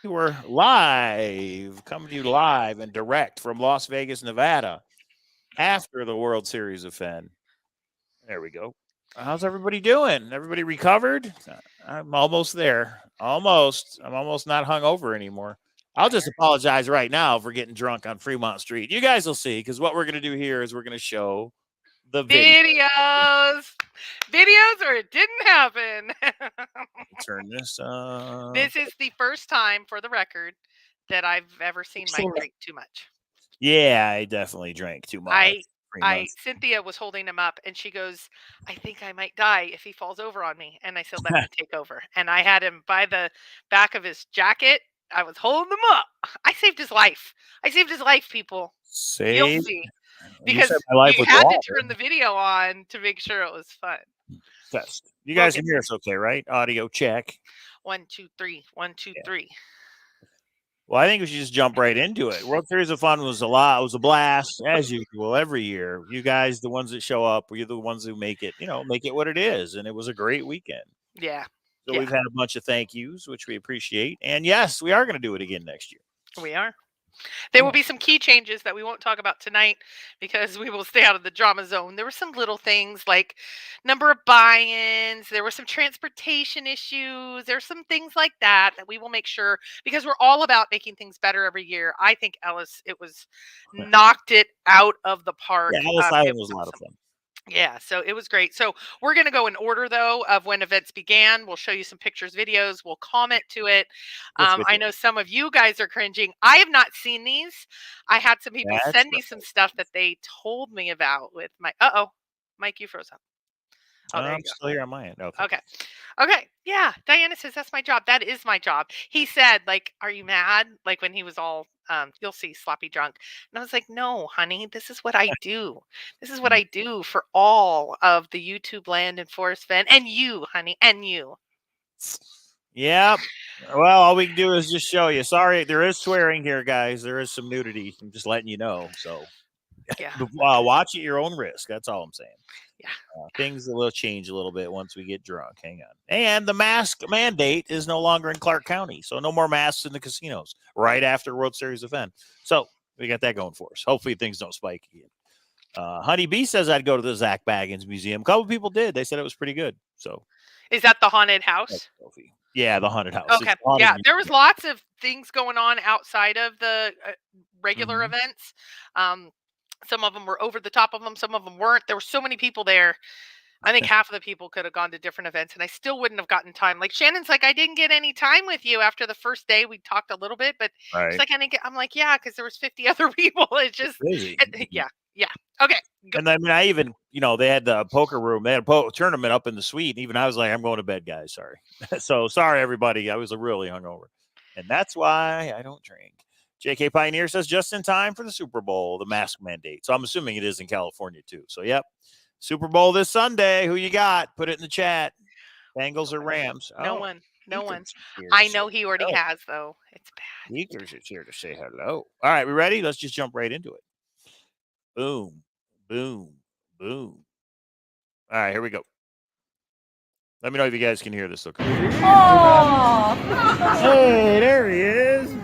We're live, coming to you live and direct from Las Vegas, Nevada, after the World Series of Fenn. There we go. How's everybody doing? Everybody recovered? I'm almost there. Almost. I'm almost not hungover anymore. I'll just apologize right now for getting drunk on Fremont Street. You guys will see, because what we're going to do here is we're going to show the video. Videos or it didn't happen. Turn this This is the first time, for the record, that I've ever seen Mike drink too much. Yeah, I definitely drank too much. Cynthia was holding him up, and she goes, "I think I might die if he falls over on me." And I said, "Let me take over." And I had him by the back of his jacket. I was holding him up. I saved his life. I saved his life, people. You'll see. Because you had to turn the video on to make sure it was fun. Test. You guys can hear us okay, right? Audio check. 1, 2, 3. 1, 2, 3. Well, I think we should just jump right into it. World Series of Fun was a lot. It was a blast, as usual, every year. You guys, the ones that show up, you're the ones who make it, make it what it is. And it was a great weekend. Yeah. So we've had a bunch of thank yous, which we appreciate. And yes, we are going to do it again next year. We are. There will be some key changes that we won't talk about tonight because we will stay out of the drama zone. There were some little things like number of buy-ins. There were some transportation issues. There's some things like that we will make sure, because we're all about making things better every year. I think Ellis, it was knocked it out of the park. Yeah, Ellis Island was a lot of fun. Yeah, so it was great. So we're going to go in order, though, of when events began. We'll show you some pictures, videos. We'll comment to it. I know some of you guys are cringing. I have not seen these. I had some people send me some stuff that they told me about with my... Mike, you froze up. Oh, I'm still here on my end. Okay. Yeah. Diana says, that's my job. That is my job. He said, like, are you mad? Like when he was all, you'll see, sloppy drunk. And I was like, no, honey, this is what I do. This is what I do for all of the YouTube land and Forrest Fenn, and you, honey, and you. Yep. Well, all we can do is just show you. Sorry, there is swearing here, guys. There is some nudity. I'm just letting you know. So watch at your own risk. That's all I'm saying. Yeah. Things will change a little bit once we get drunk. Hang on. And the mask mandate is no longer in Clark County. So no more masks in the casinos right after World Series of Fenn. So we got that going for us. Hopefully things don't spike again. Honey B says I'd go to the Zach Baggins Museum. A couple people did. They said it was pretty good. So is that the haunted house? Yeah, the haunted house. Okay. Yeah, there was lots of things going on outside of the regular events. Some of them were over the top of them. Some of them weren't. There were so many people there. I think half of the people could have gone to different events, and I still wouldn't have gotten time. Like Shannon's like, I didn't get any time with you after the first day. We talked a little bit, but it's like, I'm like, yeah, because there was 50 other people. It's just, yeah. Okay. Go. And I mean, I even, they had the poker room. They had a tournament up in the suite. Even I was like, I'm going to bed, guys. Sorry. So sorry, everybody. I was really hungover. And that's why I don't drink. JK Pioneer says just in time for the Super Bowl, the mask mandate. So I'm assuming it is in California too. So, yep. Super Bowl this Sunday. Who you got? Put it in the chat. Bengals or Rams? No one. I know he already has, though. It's bad. Eaters is here to say hello. All right, we ready? Let's just jump right into it. Boom, boom, boom. All right, here we go. Let me know if you guys can hear this. Okay. Oh! Hey, there he is.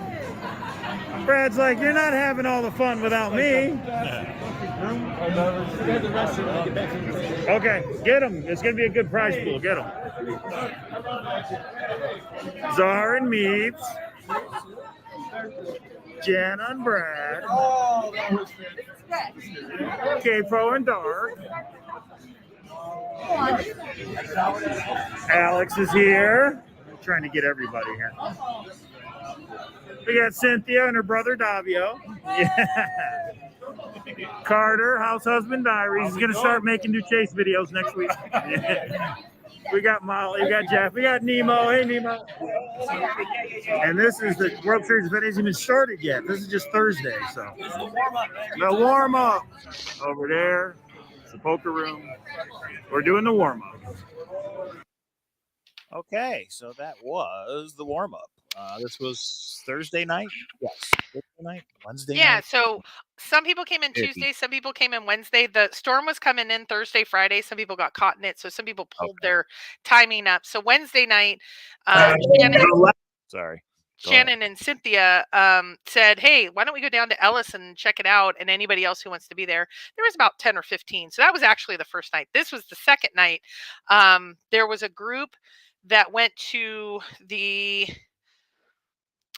Brad's like, you're not having all the fun without me. Okay, get him. It's going to be a good prize pool. Get him. Czar and Meats. Jen and Brad. Capo and Dark. Alex is here. I'm trying to get everybody here. We got Cynthia and her brother Davio. Yeah. Carter, House Husband Diaries. He's going to start making new chase videos next week. We got Molly, we got Jeff, we got Nemo. Hey, Nemo. And this is the World Series event. It hasn't even started yet. This is just Thursday. So the warm up over there. It's the poker room. We're doing the warm up. Okay, so that was the warm up. This was Thursday night. Yes, Thursday night, Wednesday night. Yeah, so some people came in Tuesday, some people came in Wednesday. The storm was coming in Thursday, Friday. Some people got caught in it, so some people pulled their timing up. So Wednesday night, sorry. Shannon and Cynthia said, hey, why don't we go down to Ellis and check it out? And anybody else who wants to be there. There was about 10 or 15. So that was actually the first night. This was the second night. There was a group that went to the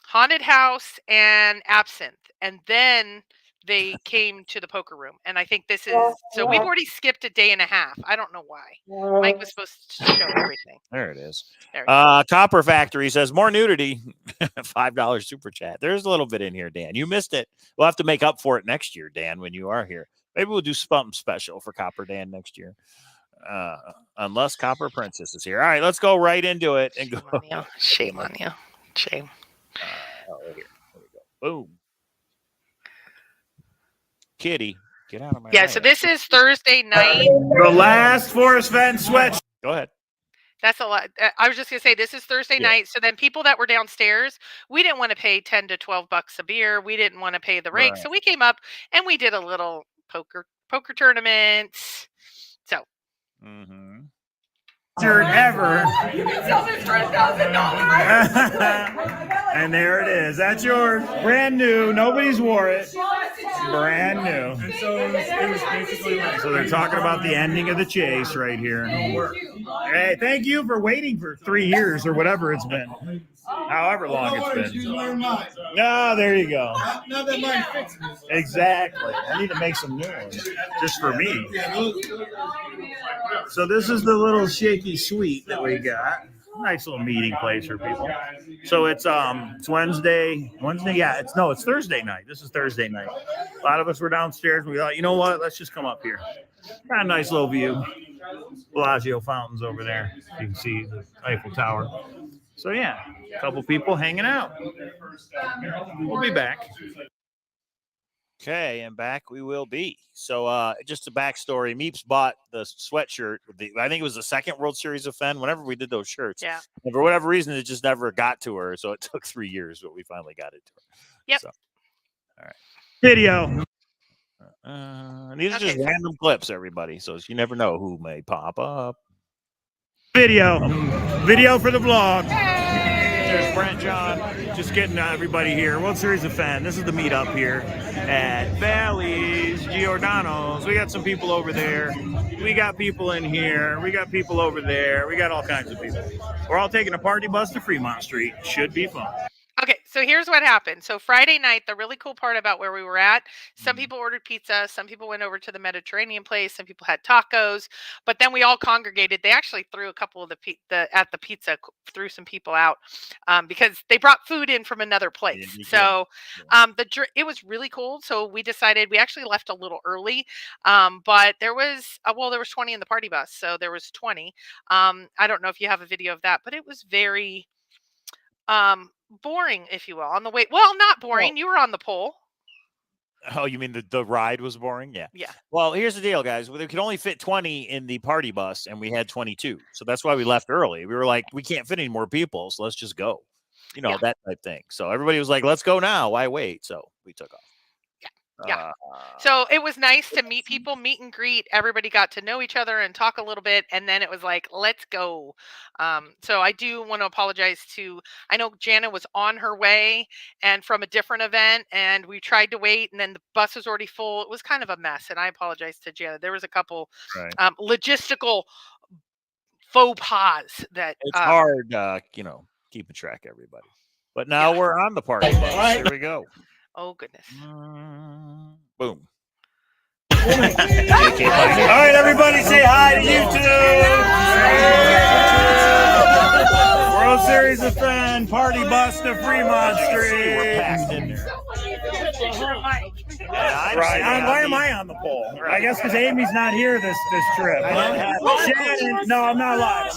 haunted house and Absinthe. And then they came to the poker room. And I think this is, so we've already skipped a day and a half. I don't know why. Mike was supposed to show everything. There it is. There we go. Copper Factory says more nudity. $5 super chat. There's a little bit in here, Dan. You missed it. We'll have to make up for it next year, Dan, when you are here. Maybe we'll do something special for Copper Dan next year. Unless Copper Princess is here. All right, let's go right into it and go. Shame on you. Shame. Right here. There we go. Boom. Kitty, get out of my Yeah, way. so this is Thursday night. The last Forrest Fenn sweat. Go ahead. That's a lot. I was just going to say, this is Thursday night. So then people that were downstairs, we didn't want to pay 10 to 12 bucks a beer. We didn't want to pay the rake. Right. So we came up and we did a little poker tournament. So. Mm-hmm. Ever. You can sell this for $1,000. And there it is. That's yours. Brand new. Nobody's wore it. Brand new. And so it was basically like. So they're talking about the ending of the chase right here. Hey, thank you for waiting for 3 years or whatever it's been. However long it's been. No, there you go. Not that mine fixed me. Exactly. I need to make some new ones just for me. So this is the little shaky suite that we got. Nice little meeting place for people. So it's Wednesday. Yeah, it's Thursday night. This is Thursday night. A lot of us were downstairs. We thought, you know what? Let's just come up here. Got a nice little view. Bellagio fountains over there. You can see the Eiffel Tower. So yeah, a couple people hanging out. We'll be back. Okay, and back we will be. So just a backstory. Meeps bought the sweatshirt. I think it was the second World Series of Fenn, whenever we did those shirts. Yeah. And for whatever reason, it just never got to her. So it took 3 years, but we finally got it to her. Yep. So, all right. Video. These are just random clips, everybody. So you never know who may pop up. Video for the vlog. There's Brent John, just getting everybody here. World Series of Fenn. This is the meetup here at Valley's Giordano's. We got some people over there. We got people in here. We got people over there. We got all kinds of people. We're all taking a party bus to Fremont Street. Should be fun. Okay, so here's what happened. So Friday night, the really cool part about where we were at, some people ordered pizza, some people went over to the Mediterranean place, some people had tacos, but then we all congregated. They actually threw a couple of the pizza, threw some people out because they brought food in from another place. So it was really cold. So we decided we actually left a little early, but there was 20 in the party bus, so there was 20. I don't know if you have a video of that, but it was very boring, if you will, on the way. Well, not boring. You were on the pole. Oh, you mean the ride was boring? Yeah. Yeah. Well, here's the deal, guys. We could only fit 20 in the party bus, and we had 22. So that's why we left early. We were like, we can't fit any more people, so let's just go. You know, that type thing. So everybody was like, let's go now. Why wait? So we took off. Yeah. So it was nice to meet people, meet and greet. Everybody got to know each other and talk a little bit. And then it was like, let's go. So I do want to apologize I know Jana was on her way and from a different event, and we tried to wait, and then the bus was already full. It was kind of a mess. And I apologize to Jana. There was a couple logistical faux pas that it's hard, keeping track of everybody. But now we're on the party bus. Here we go. Oh, goodness. Boom. All right, everybody say hi to YouTube. World Series of Fenn, party bus to Fremont Street. We're packed in there. Why am I on the pole? I guess because Amy's not here this trip. Shannon, no, I'm not live.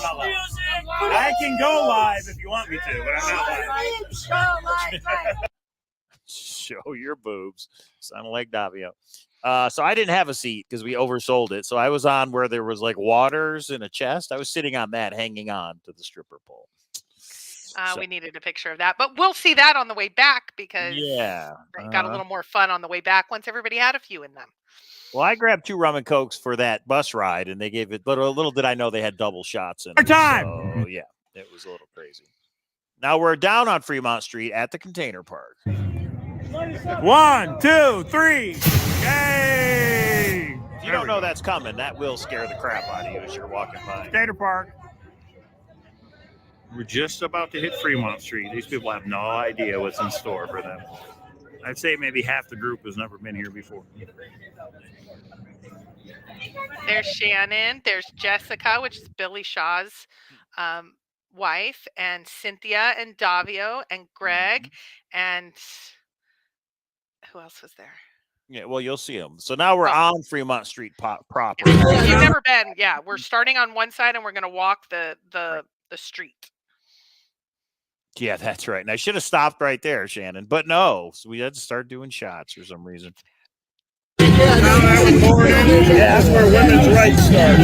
I can go live if you want me to, but I'm not live. Show your boobs. Sound like Davio. So I didn't have a seat because we oversold it. So I was on where there was like waters in a chest. I was sitting on that, hanging on to the stripper pole. We needed a picture of that, but we'll see that on the way back because it got a little more fun on the way back once everybody had a few in them. Well, I grabbed 2 rum and cokes for that bus ride, and they gave it. Little did I know they had double shots in it. So yeah, it was a little crazy. Now we're down on Fremont Street at the Container Park. 1, 2, 3. Yay! If you don't know that's coming, that will scare the crap out of you as you're walking by. Container Park. We're just about to hit Fremont Street. These people have no idea what's in store for them. I'd say maybe half the group has never been here before. There's Shannon. There's Jessica, which is Billy Shaw's wife, and Cynthia and Davio and Greg. And who else was there? Yeah, well, you'll see them. So now we're on Fremont Street proper. Yeah. If you've never been, yeah, we're starting on one side and we're going to walk the street. Yeah, that's right. And I should have stopped right there, Shannon. But no, so we had to start doing shots for some reason. Yeah, that's where women's rights start.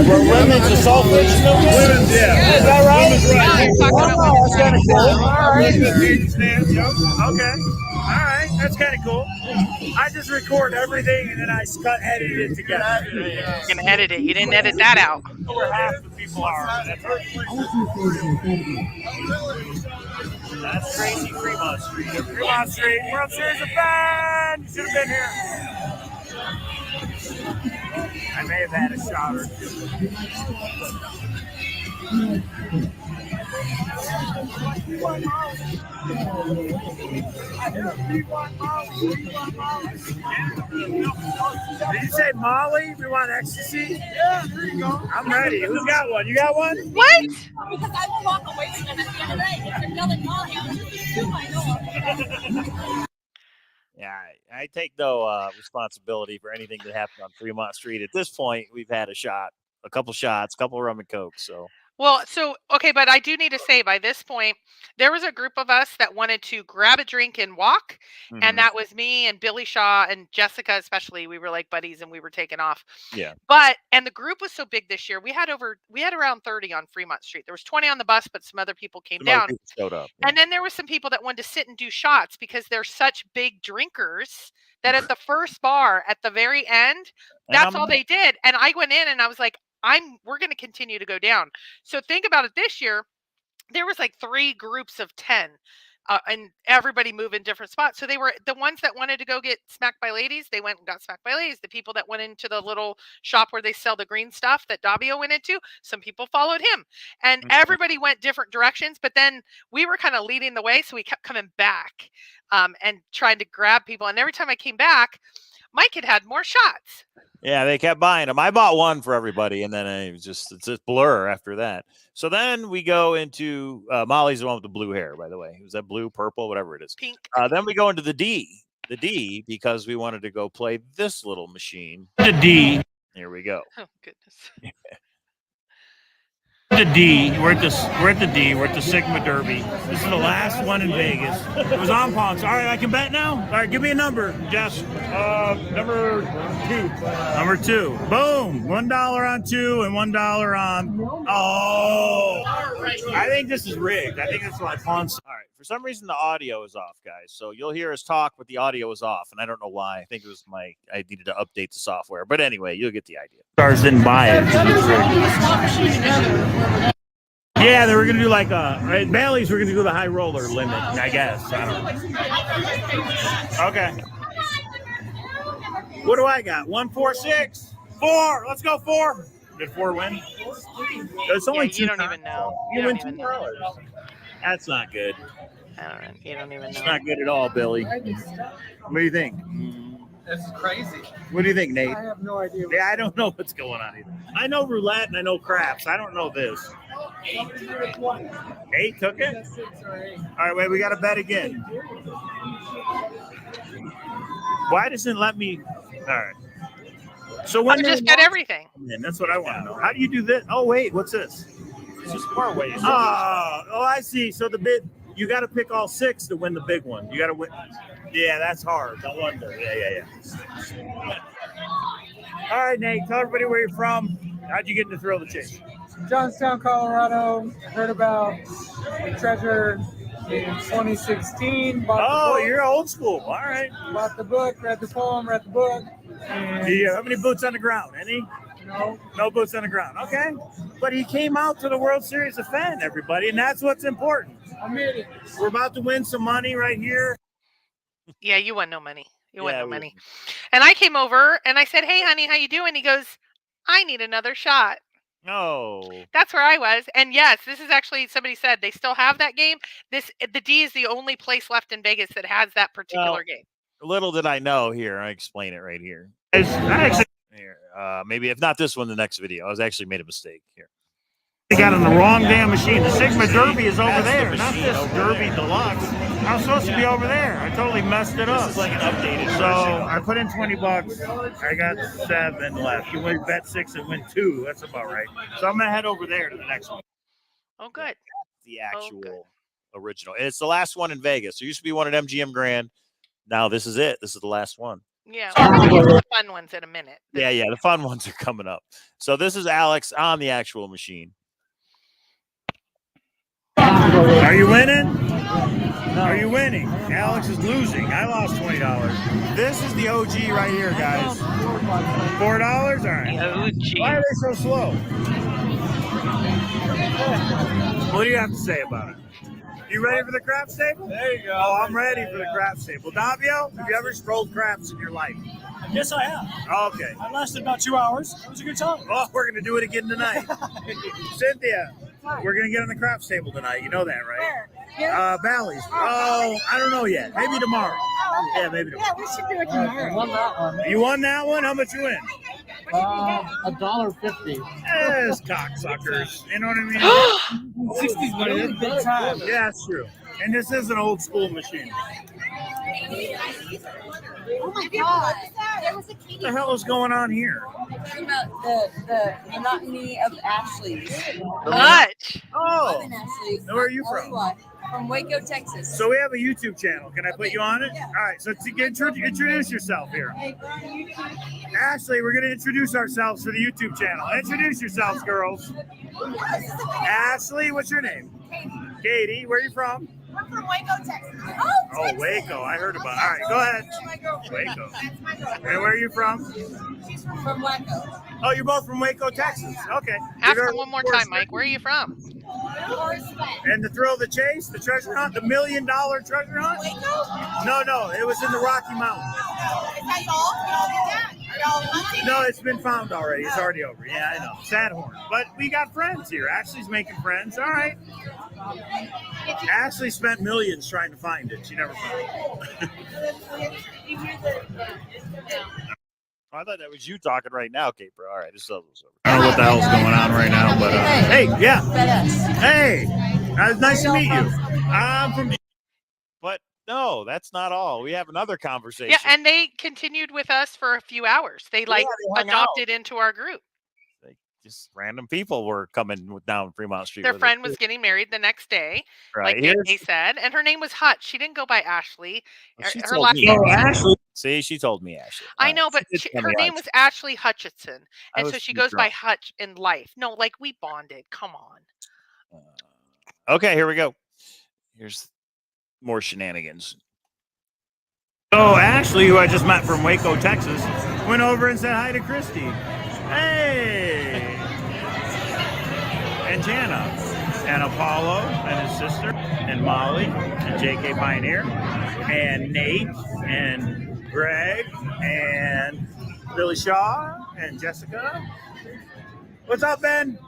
Where women's assault is still Women's, yeah. Is that right? Women's rights. That's kind of cool. Okay. All right. That's kind of cool. I just record everything and then I edit it together. You're going to edit it. You didn't edit that out. Over half the people are. That's crazy Fremont Street. Fremont Street, World Series of Fenn. You should have been here. I may have had a shot or two. Did you say Molly? We want ecstasy? Yeah, there you go. I'm ready. Who's got one? You got one? What? Because I will walk away from them at the end of the day. If they're yelling Molly, I'm just I know. Yeah, I take no responsibility for anything that happened on Fremont Street. At this point, we've had a shot, a couple shots, a couple rum and coke. So Well, so, okay, but I do need to say by this point, there was a group of us that wanted to grab a drink and walk. And that was me and Billy Shaw and Jessica, especially. We were like buddies and we were taking off. Yeah. And the group was so big this year. We had around 30 on Fremont Street. There was 20 on the bus, but some other people came down. People showed up. And then there were some people that wanted to sit and do shots because they're such big drinkers that at the first bar at the very end, that's all they did. And I went in and I was like, we're going to continue to go down. So think about it this year, there was like 3 groups of 10 and everybody moved in different spots. So they were the ones that wanted to go get smacked by ladies. They went and got smacked by ladies. The people that went into the little shop where they sell the green stuff that Davio went into, some people followed him and everybody went different directions. But then we were kind of leading the way. So we kept coming back and trying to grab people. And every time I came back, Mike had more shots. Yeah, they kept buying them. I bought one for everybody, and then it's a blur after that. So then we go into Molly's the one with the blue hair, by the way. Was that blue, purple, whatever it is? Pink. Then we go into the D, because we wanted to go play this little machine. The D. Here we go. Oh, goodness. The D. We're at the D. We're at the Sigma Derby. This is the last one in Vegas. It was on Ponce. All right, I can bet now. All right, give me a number, Jess. Number 2. Number 2. Boom. $1 on 2 and $1 on. Oh. I think this is rigged. I think it's like Ponce. All right. For some reason, the audio is off, guys. So you'll hear us talk, but the audio is off, and I don't know why. I think it was I needed to update the software. But anyway, you'll get the idea. Stars didn't buy it. Yeah, they were going to do like at Bailey's, we're going to do the high roller limit, I guess. I don't know. Okay. What do I got? 1, 4, 6, 4. Let's go 4. Did 4 win? It's only you don't even know. You win $2. That's not good. You don't even know. It's not good at all, Billy. What do you think? This is crazy. What do you think, Nate? I have no idea. Yeah, I don't know what's going on either. I know roulette and I know craps. I don't know this. 8 took it? All right, wait, we got to bet again. Why doesn't it let me? All right. So when just get everything. That's what I want to know. How do you do this? Oh, wait, what's this? It's just part ways. Oh, I see. So the bid, you got to pick all 6 to win the big one. You got to win. Yeah, that's hard. No wonder. Yeah. All right, Nate, tell everybody where you're from. How'd you get into Thrill the Chase? Johnstown, Colorado. Heard about the treasure in 2016. Oh, you're old school. All right. Bought the book, read the poem, read the book. And Do you have any boots on the ground? Any? No. No boots on the ground. Okay. But he came out to the World Series of Fenn, everybody, and that's what's important. I made it. We're about to win some money right here. Yeah, you won no money. You won Yeah, no we money. And I came over and I said, "Hey, honey, how you doing?" He goes, "I need another shot." No. That's where I was. And yes, this is actually, somebody said they still have that game. The D is the only place left in Vegas that has that particular game. Little did I know. Here, I explain it right here. Here, maybe if not this one, the next video. I was actually made a mistake here. They got on the wrong damn machine. The Sigma Derby is over That's the there, not machine this over Derby there. Deluxe. I was supposed to be over there. I totally messed it up. This is like an updated So version. I put in $20. I got 7 left. You win bet 6 and win 2. That's about right. So I'm gonna head over there to the next one. Oh, good. The Oh, good. actual original. And it's the last one in Vegas. There used to be one at MGM Grand. Now this is it. This is the last one. Yeah, we're going to get to the fun ones in a minute. Yeah, the fun ones are coming up. So this is Alex on the actual machine. Are you winning? Are you winning? Alex is losing. I lost $20. This is the OG right here, guys. $4? All right. OG. Why are they so slow? What do you have to say about it? You ready for the craps table? There you go. Oh, I'm ready for the craps table. Davio, have you ever strolled craps in your life? Yes, I have. Okay. I lasted about 2 hours. It was a good time. Oh, we're going to do it again tonight. Cynthia, we're going to get on the craps table tonight. You know that, right? Bally's. Oh, I don't know yet. Maybe tomorrow. Yeah, maybe tomorrow. Yeah, we should do it tomorrow. Won that one. You won that one? How much you win? $1.50. Yes, cocksuckers. You know what I mean? 60s money. That's a good time. Yeah, that's true. And this is an old school machine. Oh my god. There was a What the hell is going on here? Talking about the monotony of Ashley's. Hutch. Oh, Ashley's. where are you from? From Waco, Texas. So we have a YouTube channel. Can I put you on it? All right. So to introduce yourself here. Ashley, we're going to introduce ourselves for the YouTube channel. Introduce yourselves, girls. Ashley, what's your name? Katie. Where are you from? I'm from Waco, Texas. Oh, Waco. I heard about it. All right, go ahead. Waco. That's my girlfriend. And where are you from? She's from From Waco. Oh, you're both from Waco, Texas. Okay. Ask You're her one more time, Mike. Where are you from? Forrest. And the thrill of the chase, the treasure hunt, the $1 million treasure hunt? Waco? No, it was in the Rocky Mountains. Is that all? Y'all did that? Y'all hunting? No, it's been found already. It's already over. Yeah, I know. Sadhorn. But we got friends here. Ashley's making friends. All right. Ashley spent millions trying to find it. She never found it. I thought that was you talking right now, Kate, bro. All right, this is over. I don't know what the hell's going on right now, but hey, yeah. Hey, nice to meet you. I'm from. But no, that's not all. We have another conversation. Yeah, and they continued with us for a few hours. They they hung adopted into our group. Just random people were coming down Fremont Street. Their with friend us. was getting married the next day, right like here. they said, and her name was Hutch. She didn't go by Ashley. She Her told last me. name. Ashley. See, she told me Ashley. I know, but She did tell her me name Ashley. was Ashley Hutchinson, I and was so she too goes by drunk. Hutch in life. No, like we bonded. Come on. Okay, here we go. Here's more shenanigans. So Ashley, who I just met from Waco, Texas, went over and said hi to Christy. Hey. And Jana, and Apollo, and his sister, and Molly, and JK Pioneer, and Nate, and Greg, and Billy Shaw, and Jessica. What's up, Ben?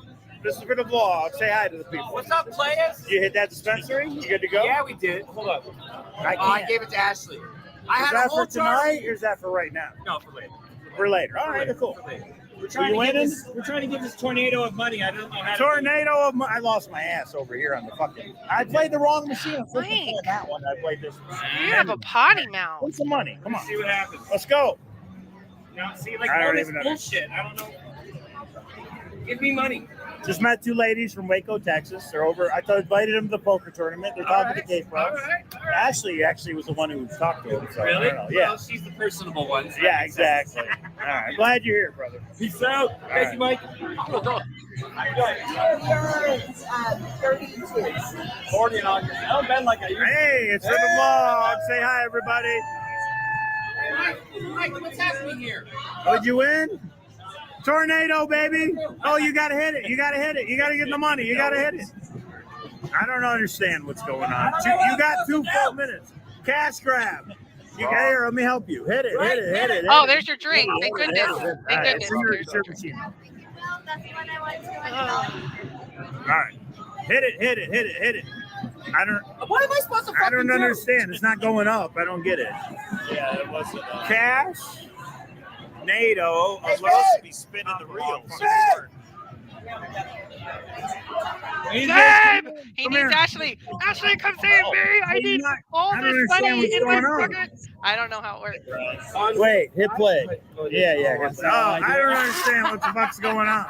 This is for the vlog. Say hi to the people. What's up, players? You hit that dispensary? You good to go? Yeah, we did. Hold up. I I can't. gave it to Ashley. I Is had that a whole for tonight or is that for right now? No, for later. For later. All right, cool. We're trying to get this- We're trying to get this tornado of money. I don't know how Tornado of I lost my ass over here on the fucking. I played the wrong machine. I'm supposed to play Mike. that one. I played this one. You have a potty mouth. Win some money. Come on. see what happens. Let's go. Now, see, like I don't all this even know. bullshit. I don't know. Give me money. Just met 2 ladies from Waco, Texas. They're over. I invited them to the poker tournament. They're talking to Kate All Pro. right. Ashley actually was the one who talked to him. So Really? I don't know. Yeah. Well, she's the personable one. so Yeah, that makes sense. exactly. All right. Glad you're here, brother. Peace out. Thank you, Mike. 40 and August. I don't bend like I used to. Hey, it's for the vlog. Say hi, everybody. Mike, what's happening here? What'd you win? Tornado, baby. Oh, you got to hit it. You got to hit it. You got to get the money. You got to hit it. I don't understand what's going on. You got 2 full minutes. Cash grab. You got here. Let me help you. Hit it. Hit it. Hit it. Oh, there's your drink. Thank goodness. Thank goodness. There's your machine. All right. Hit it. Hit it. Hit it. Hit it. I don't. What am I supposed to I don't understand. It's not going up. I don't get it. Yeah, it wasn't. Cash. NATO. I'm supposed to be spinning the reels. Dave! He Come needs here. Ashley. Ashley, come save me. I need all I don't this understand money what's in my going on. pocket. I don't know how it works. Wait, hit play. Yeah. Oh, I don't understand what the fuck's going on.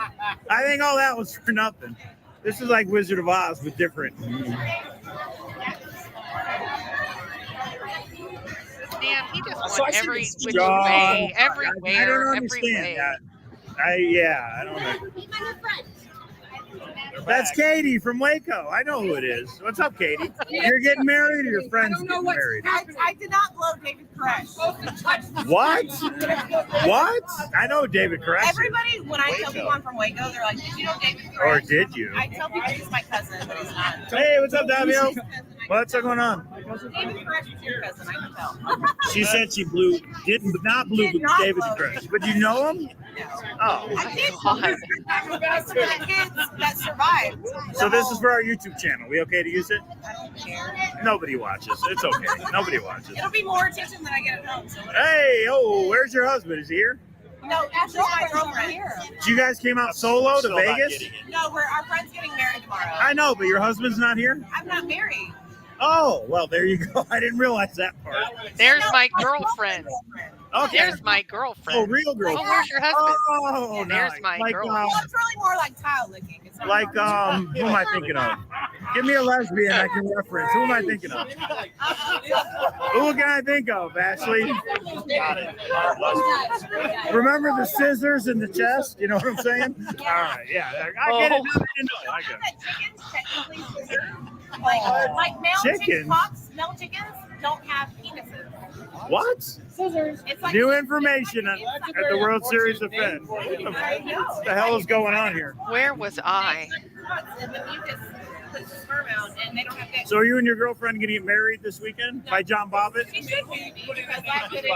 I think all that was for nothing. This is like Wizard of Oz, but different. Man, he just So I won see every this which John, way. I Everywhere. don't Every understand way. that. I don't know. That's Katie from Waco. I know who it is. What's up, Katie? You're getting married or your friend's getting married? I did not blow David Koresh. What? What? I know David Koresh. Everybody, when I tell people I'm from Waco, they're like, "Did you know David Koresh?" Or did you? I tell people he's my cousin, but he's not. Hey, what's up, Davio? What's going on? David Koresh is your cousin. I can tell. She said she did not blew Did not David blow. Koresh. But you know him? Oh. I did. God. Some of the kids that survived. So this is for our YouTube channel. We okay to use it? I don't care. Nobody watches. It's okay. Nobody watches. It'll be more attention than I get at home. So whatever. Hey, where's your husband? Is he here? No, Ashley's my girlfriend. So you guys came out solo to Still not Vegas? getting it. No, our friend's getting married tomorrow. I know, but your husband's not here? I'm not married. Oh, well, there you go. I didn't realize that part. There's No, my my girlfriend. Okay. There's my Oh, girlfriend. real girl. Oh, where's your husband? Oh, There's nice. my like, girl. Well, it's really more like tile licking. It's not Like, who am I thinking of? Give me a lesbian I can reference. Who am I thinking of? Who can I think of, Ashley? Got it. Remember the scissors in the chest? You know what I'm saying? All right, yeah. I get it. Oh. I get it. Chickens technically like male Chickens? chicken cocks, male chickens don't have penises. What? It's like New information at the World Series of Fenn. What I know. the hell is going on here? Where was I? And the mucus puts the sperm out, and they don't have to. So are you and your girlfriend going to get married this weekend by John Bobbitt? She should be because I couldn't.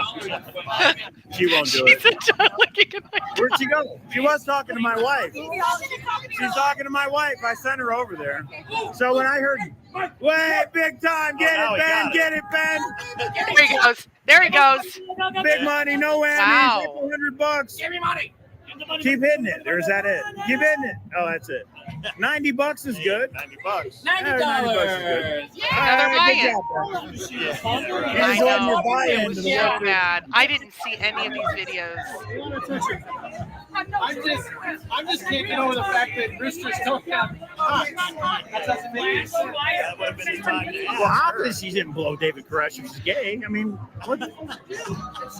She won't do She's it. a John looking at my Where'd she go? She was talking to my wife. She's talking to my wife. I sent her over there. So when I heard, wait, big time, get Now it, we Ben, got it. get it, Ben. There he goes. There he goes. Big money, no whammies, Wow. $100. Give me money. Keep hitting it. Or is that it? Keep hitting it. Oh, that's it. $90 is good. $90. Yeah, $90 is good. Another All right, good buy-in. job, Ben. Yeah, I Here's one know. more buy-in It to was the so World Series. bad. I didn't see any of these videos. I'm just can't get over the fact that roosters don't have cocks. That doesn't make any sense. That would have been his time to Well, ask her. obviously she didn't blow David Koresh if she's gay. I mean, what? She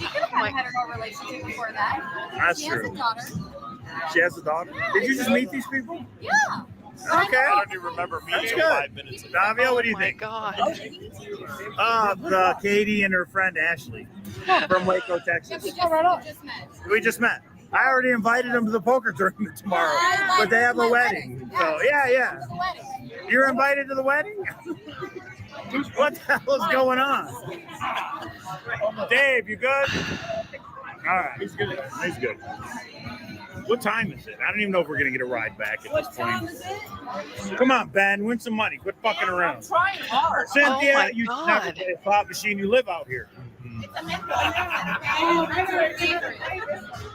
could have had a hetero relationship before that. That's She has true. a daughter. She has a daughter. Did you just meet these people? Yeah. Okay. I don't even remember meeting That's him good. 5 minutes ago. Davio, what do Oh you my think? God. Katie and her friend Ashley from Waco, Texas. We just met. We just met. I already invited them to the poker tournament tomorrow, but they have a wedding. So yeah. The wedding. You're invited to the wedding? What the hell is going on? Dave, you good? All right. He's good. He's good. What time is it? I don't even know if we're going to get a ride back at this point. Come on, Ben. Win some money. Quit fucking around. Trying hard. Cynthia, Oh my you God. never play a slot machine. You live out here.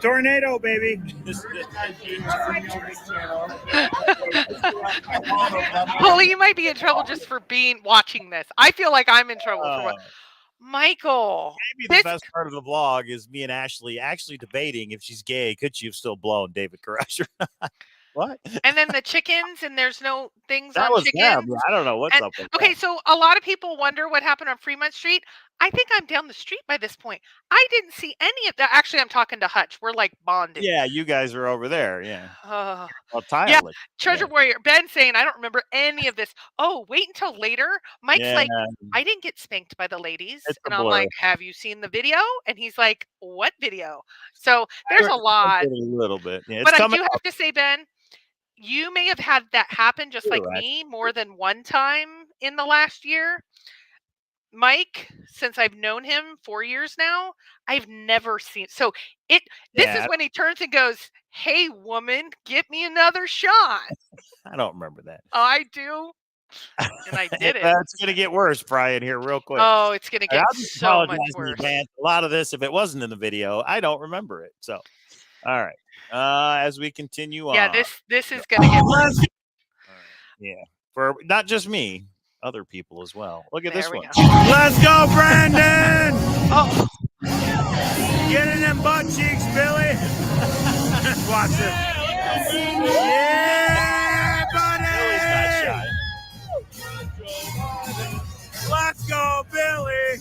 Tornado, baby. Holy, you might be in trouble just for watching this. I feel like I'm in trouble for what. Uh, Michael. Maybe the This- best part of the vlog is me and Ashley actually debating if she's gay. Could she have still blown David Koresh or not? What? And then the chickens, and there's no things That on was chickens. them. I don't know what's And- up with Okay, that. so a lot of people wonder what happened on Fremont Street. I think I'm down the street by this point. I didn't see any of that. Actually, I'm talking to Hutch. We're like bonded. Yeah, you guys are over there. Yeah. Uh, Well, yeah, Tyler. Treasure Warrior. Ben saying, I don't remember any of this. Oh, wait until later. Mike's like, I didn't get spanked by the ladies. It's a And I'm blur. like, have you seen the video? And he's like, what video? So there's a lot. A little bit. Yeah, it's But I coming do have to say, Ben, you may have had that happen just like right. me more than one time in the last year. Mike, since I've known him 4 years now, I've never seen. So this is when he turns and goes, "Hey, woman, get me another shot." I don't remember that. I do, and I did it. It's gonna get worse, Brian. Here, real quick. Oh, it's gonna get I'll just so much apologize in worse. advance. A lot of this, if it wasn't in the video, I don't remember it. So, all right. As we continue on. Yeah, this is gonna get worse. Yeah, for not just me, other people as well. Look at this one. Let's go, Brandon! Oh, Get in them butt cheeks, Billy. Watch it. Yeah, buddy! Let's go, Billy!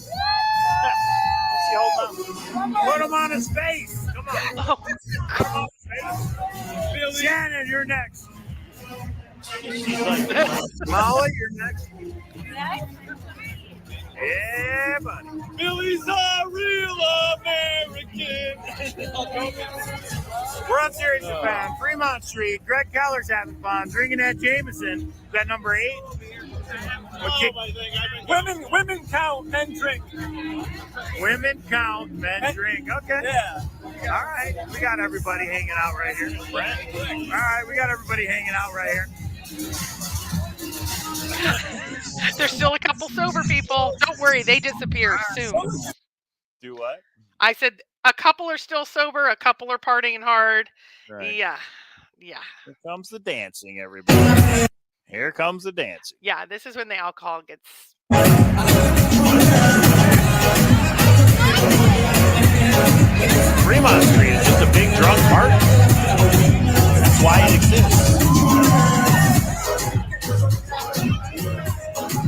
Put him on his face. Come on. Oh. Shannon, you're next. Molly, you're next. Yeah, buddy. Billy's a real American. World Series of Fenn, Fremont Street. Greg Keller's having fun, drinking that Jameson. Is that number 8? Women count, men drink. Women count, men drink. Okay. Yeah. All right. We got everybody hanging out right here. All right. We got everybody hanging out right here. There's still a couple sober people. Don't worry, they disappear soon. Do what? I said a couple are still sober, a couple are partying hard. Right. Yeah. Here comes the dancing, everybody. Here comes the dancing. Yeah, this is when the alcohol gets. Fremont Street is just a big drunk party. That's why it exists.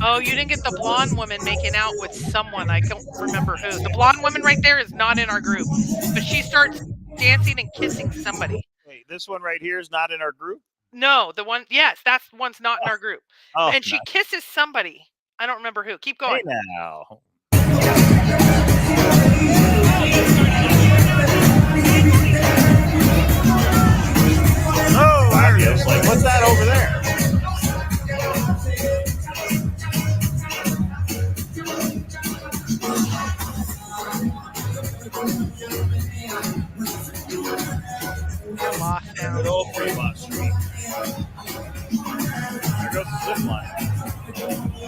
Oh, you didn't get the blonde woman making out with someone. I don't remember who. The blonde woman right there is not in our group, but she starts dancing and kissing somebody. Wait, this one right here is not in our group? No, the one. Yes, that one's not in our group. Oh, and she kisses somebody. I don't remember who. Keep going. Hey now. Oh, obviously. What's that over there? You're lost now. Good old Fremont Street. There goes the zip line.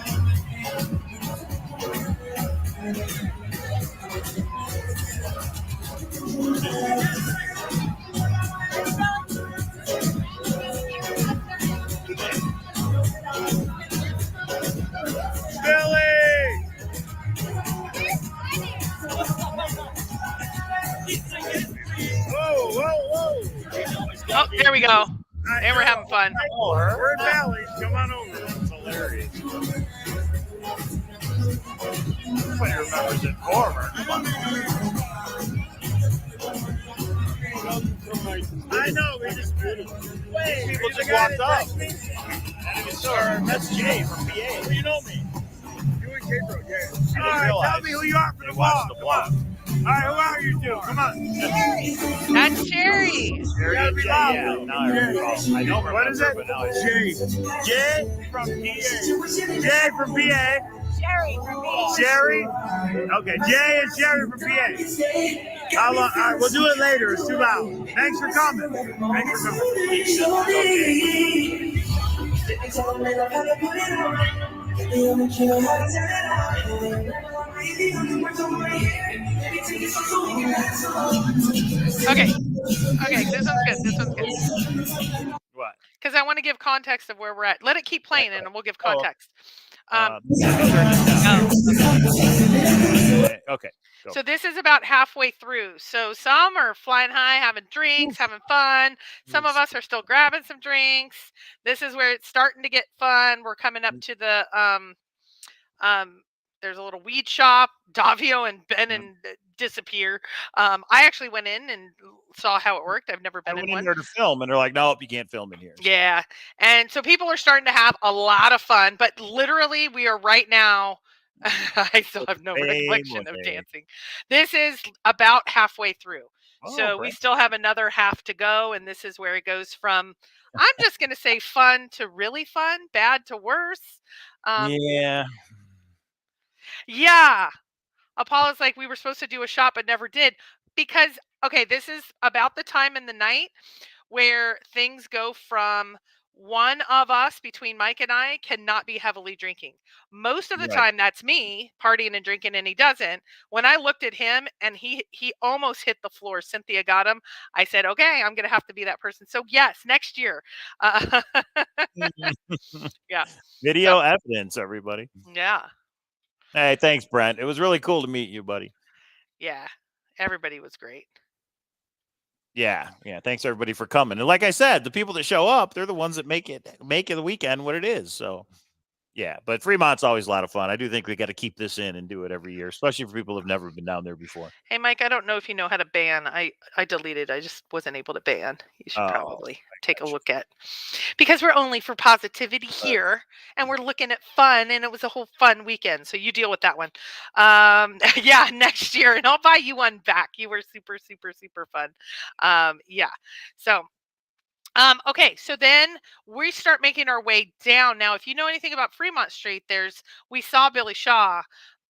Billy! Whoa. Oh, there we go. And we're having fun. We're in Valley. Come on over. It's hilarious. Everybody remembers it. Former. Come on. I know. We just wait. People He's just the guy walked that up. texted me. That's Jay from PA. You know me. You and Gabriel, yeah. You All didn't right, realize. tell me who you are for the Watch vlog. the Come on. vlog. All right, who are you two? Come on. That's Sherry. Yeah, now I recall. I don't remember. What is it? But now I Jay from PA. Jay from PA. Sherry from me. Sherry? Okay, Jay and Sherry from PA. How long? All right, we'll do it later. It's too loud. Thanks for coming. Thanks for Okay, this one's good. What? Because I want to give context of where we're at. Let it keep playing, and we'll give context. Okay. Go. So this is about halfway through. So some are flying high, having drinks, having fun. Some of us are still grabbing some drinks. This is where it's starting to get fun. We're coming up to the There's a little weed shop. Davio and Ben disappear. I actually went in and saw how it worked. I've never I been went in in one. there to film, and they're like, "Nope, you can't film in here." Yeah. And so people are starting to have a lot of fun, but literally we are right now. I still have no recollection of dancing. This is about halfway through. So we still have another half to go, and this is where it goes from, I'm just going to say fun to really fun, bad to worse. Yeah. Yeah. Apollo's like, we were supposed to do a shot, but never did. Because, okay, this is about the time in the night where things go from one of us, between Mike and I, cannot be heavily drinking. Most of the time, that's me partying and drinking, and he doesn't. When I looked at him and he almost hit the floor, Cynthia got him. I said, okay, I'm going to have to be that person. So yes, next year. Yeah. Video evidence, everybody. Yeah. Hey, thanks, Brent. It was really cool to meet you, buddy. Yeah. Everybody was great. Yeah. Thanks everybody for coming. And like I said, the people that show up, they're the ones that make it the weekend what it is. So yeah, but Fremont's always a lot of fun. I do think we got to keep this in and do it every year, especially for people who've never been down there before. Hey, Mike, I don't know if you know how to ban. I deleted. I just wasn't able to ban. You should probably take a look at, because we're only for positivity here, and we're looking at fun, and it was a whole fun weekend. So you deal with that one. Yeah, next year, and I'll buy you one back. You were super, super, super fun. Yeah. So. Okay, so then we start making our way down. Now, if you know anything about Fremont Street, we saw Billy Shaw,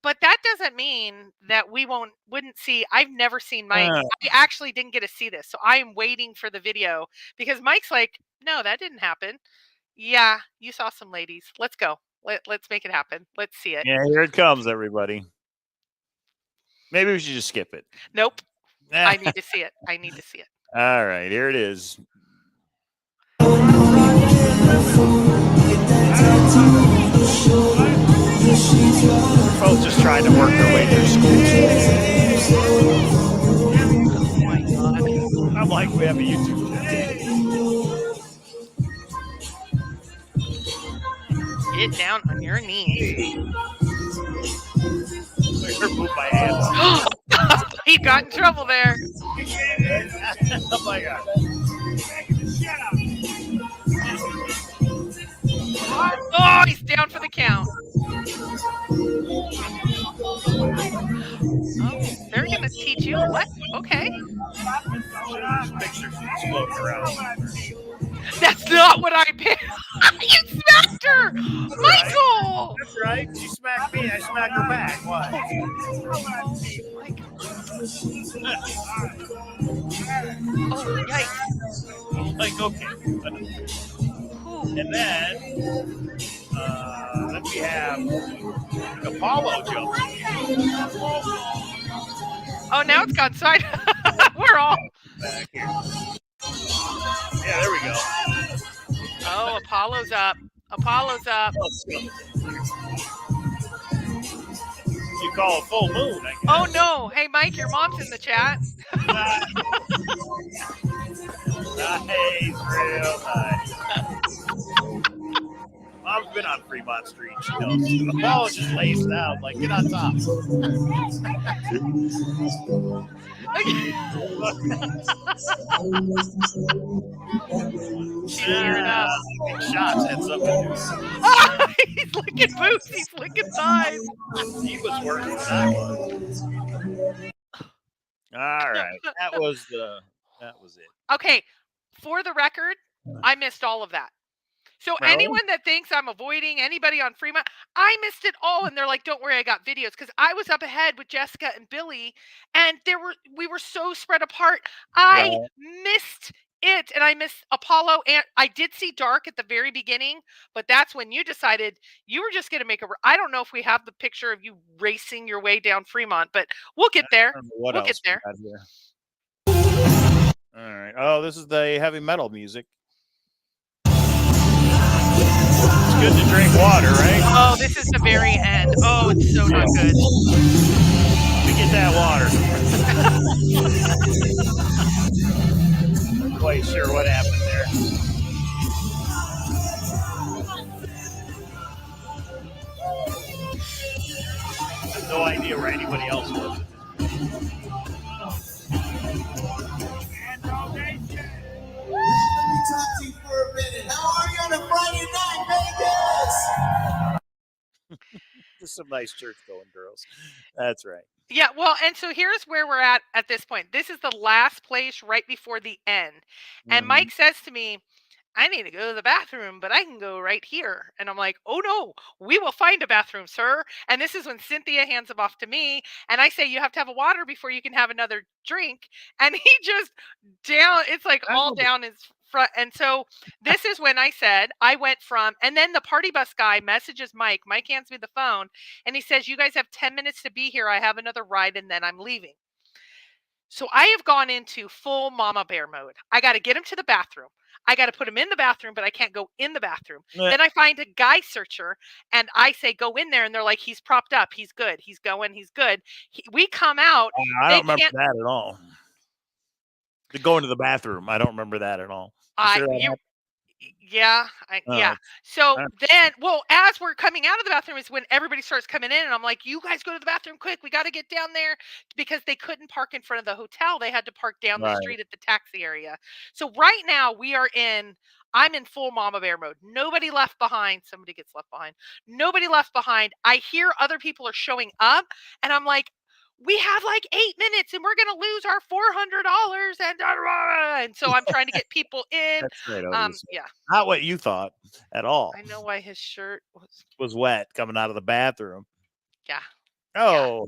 but that doesn't mean that we wouldn't see. I've never seen Mike. I actually didn't get to see this, so I am waiting for the video, because Mike's like, no, that didn't happen. Yeah, you saw some ladies. Let's go. Let's make it happen. Let's see it. Yeah, here it comes, everybody. Maybe we should just skip it. Nope. I need to see it. I need to see it. All right, here it is. Folks just trying to work their way through school. Oh my God. I'm like, we have a YouTube channel. Get down on your knees. Move my hands. He got in trouble there. Oh my God. Oh, he's down for the count. Oh, they're going to teach you what? Okay. Pictures floating around. That's not what I picked. You smacked her, Michael. That's right. She smacked me. I smacked her back. What? Oh, yikes. Like, okay. And then we have Apollo jumps. Oh, now it's gone side. We're all Back here. Yeah, there we go. Oh, Apollo's up. Apollo's up. You call a full moon, I guess. Oh, no. Hey, Mike, your mom's in the chat. Nice, real nice. Mom's been on Fremont Street. She knows. The ball is just laced out. Like, get on top. She's gearing up. Shots had something to do. Oh, he's licking boots. He's licking thighs. He was working that one. All right. That was it. Okay. For the record, I missed all of that. So anyone that thinks I'm avoiding anybody on Fremont, I missed it all. And they're like, don't worry, I got videos. Because I was up ahead with Jessica and Billy, and we were so spread apart. I missed it. And I missed Apollo. And I did see Dark at the very beginning, but that's when you decided you were just going to make I don't know if we have the picture of you racing your way down Fremont, but we'll get there. We'll get there. All right. Oh, this is the heavy metal music. It's good to drink water, right? Oh, this is the very end. Oh, it's so not good. Let me get that water. Not quite sure what happened there. No idea where anybody else was. Let me talk to you for a minute. How are you on a Friday night, Vegas? Just some nice church-going girls. That's right. Yeah, well, and so here's where we're at this point. This is the last place right before the end. And Mike says to me, I need to go to the bathroom, but I can go right here. And I'm like, oh no, we will find a bathroom, sir. And this is when Cynthia hands him off to me. And I say, you have to have a water before you can have another drink. And he just it's like all down his front. And so this is when I said, I went from, and then the party bus guy messages Mike. Mike hands me the phone and he says, you guys have 10 minutes to be here. I have another ride and then I'm leaving. So I have gone into full mama bear mode. I got to get him to the bathroom. I got to put him in the bathroom, but I can't go in the bathroom. Then I find a guy searcher and I say, go in there. And they're like, he's propped up. He's good. He's going. He's good. We come out. I don't remember that at all. To go into the bathroom. I don't remember that at all. Yeah. So then, well, as we're coming out of the bathroom is when everybody starts coming in and I'm like, you guys go to the bathroom quick. We got to get down there because they couldn't park in front of the hotel. They had to park down the street at the taxi area. So right now I'm in full mama bear mode. Nobody left behind. Somebody gets left behind. Nobody left behind. I hear other people are showing up and I'm like, we have like 8 minutes and we're going to lose our $400 and so I'm trying to get people in. That's right, yeah. Not what you thought at all. I know why his shirt was wet coming out of the bathroom. Yeah. Oh.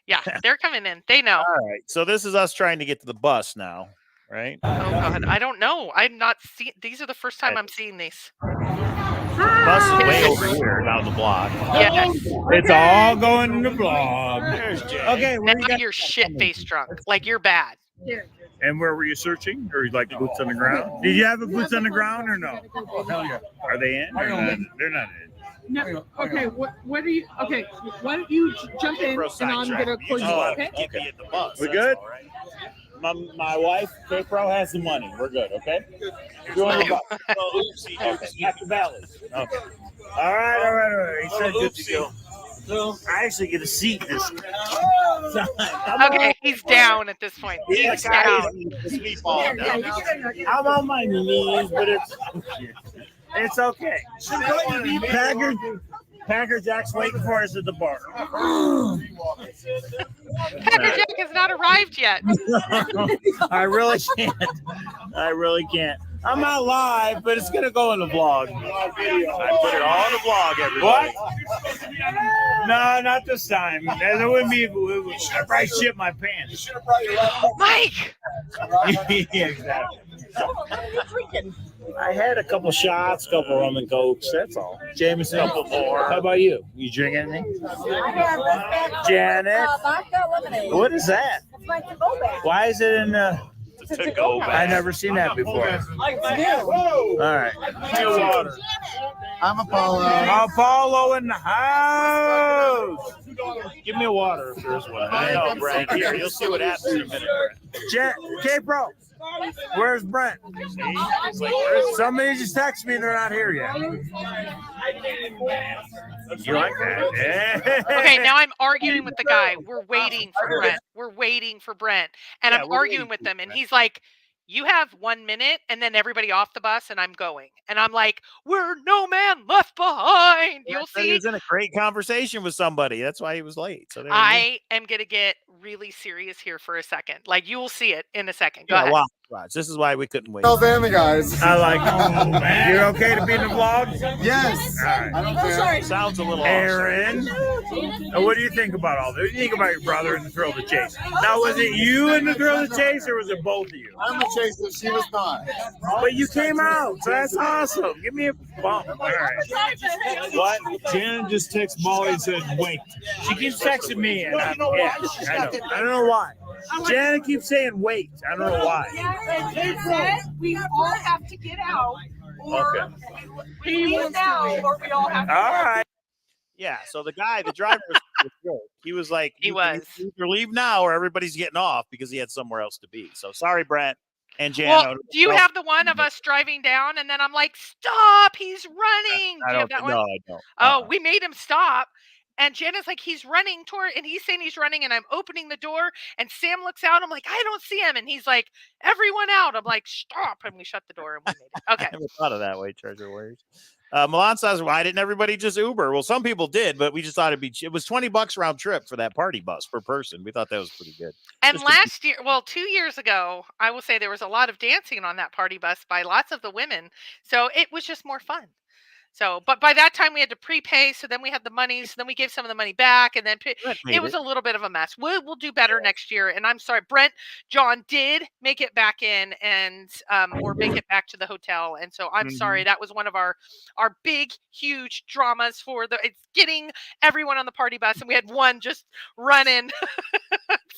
Yeah, they're coming in. They know. All right. So this is us trying to get to the bus now, right? Oh God, I don't know. I'm not seeing. These are the first time I'm seeing these. The bus is way over here down the block. Yes. It's all going in the blog. Okay, now you're shit-faced drunk. Like you're bad. And where were you searching? Or like boots on the ground? Did you have a boots on the ground or no? Hell yeah. Are they in? They're not in. No. Okay. What are you? Okay. Why don't you jump in and I'm gonna call you? Okay. We good? My wife, K-Pro, has the money. We're good, okay? You want the buck? Okay, not the valleys. Okay. All right. He said good to go. I actually get a seat this time. Okay, he's down at this point. He's down. I'm on my knees, but it's okay. Packer Jack's waiting for us at the bar. Packer Jack has not arrived yet. I really can't. I'm not live, but it's gonna go in the vlog. I put it all in the vlog, everybody. What? No, not this time. That wouldn't be. I probably shit my pants. Mike. Yeah, exactly. I had a couple shots, couple rum and cokes. That's all. Jameson, a couple more. How about you? You drink anything? I have Janet. vodka lemonade. What is that? It's my to-go bag. Why is it in the? To go back. I never seen that before. All right. I'm Apollo. Apollo in the house. Give me a water if there's one. I know, Brent. Here, you'll see what happens in a minute. K-Pro. Where's Brent? Somebody just texted me they're not here yet. You like that? Okay, now I'm arguing with the guy. We're waiting for Brent. And I'm arguing with him. And he's like, you have 1 minute and then everybody off the bus and I'm going. And I'm like, we're no man left behind. You'll see. He was in a great conversation with somebody. That's why he was late. So I am going to get really serious here for a second. Like you will see it in a second. Go ahead. Watch. This is why we couldn't wait. Oh, family guys. I like it. You're okay to be in the vlog? Yes. All right. I don't care. Sounds a little Aaron. What do you think about all this? What do you think about your brother in the Thrill of the Chase? Now, was it you in the Thrill of the Chase or was it both of you? I'm the chaser. She was not. But you came out, so that's awesome. Give me a bump. All right. What? Jan just texted Molly and said, wait. She keeps texting me, and I know. I don't know why. Janet keeps saying wait. I don't know why. It said we all have to get out. Or we leave now, or we all have to. All right. Yeah, so the driver was good. He was like, he was. You either leave now or everybody's getting off because he had somewhere else to be. So sorry, Brent and Jan. Well, do you have the one of us driving down and then I'm like, stop, he's running? Do you have that one? No, I don't. Oh, we made him stop. And Jenna's like, he's running toward, and he's saying he's running, and I'm opening the door, and Sam looks out. I'm like, I don't see him, and he's like, everyone out. I'm like, stop, and we shut the door and we made it. Okay. I never thought of that way, treasure warriors. Milan says, why didn't everybody just Uber? Well, some people did, but we just thought it was $20 round trip for that party bus per person. We thought that was pretty good. And Just last year, well, 2 years ago, I will say there was a lot of dancing on that party bus by lots of the women. So it was just more fun. So, but by that time we had to prepay. So then we had the money. So then we gave some of the money back, and then it was a little bit of a mess. We'll do better next year. And I'm sorry, Brent, John did make it back in and or make it back to the hotel. And so I'm sorry. That was one of our big, huge dramas for it's getting everyone on the party bus, and we had one just run in.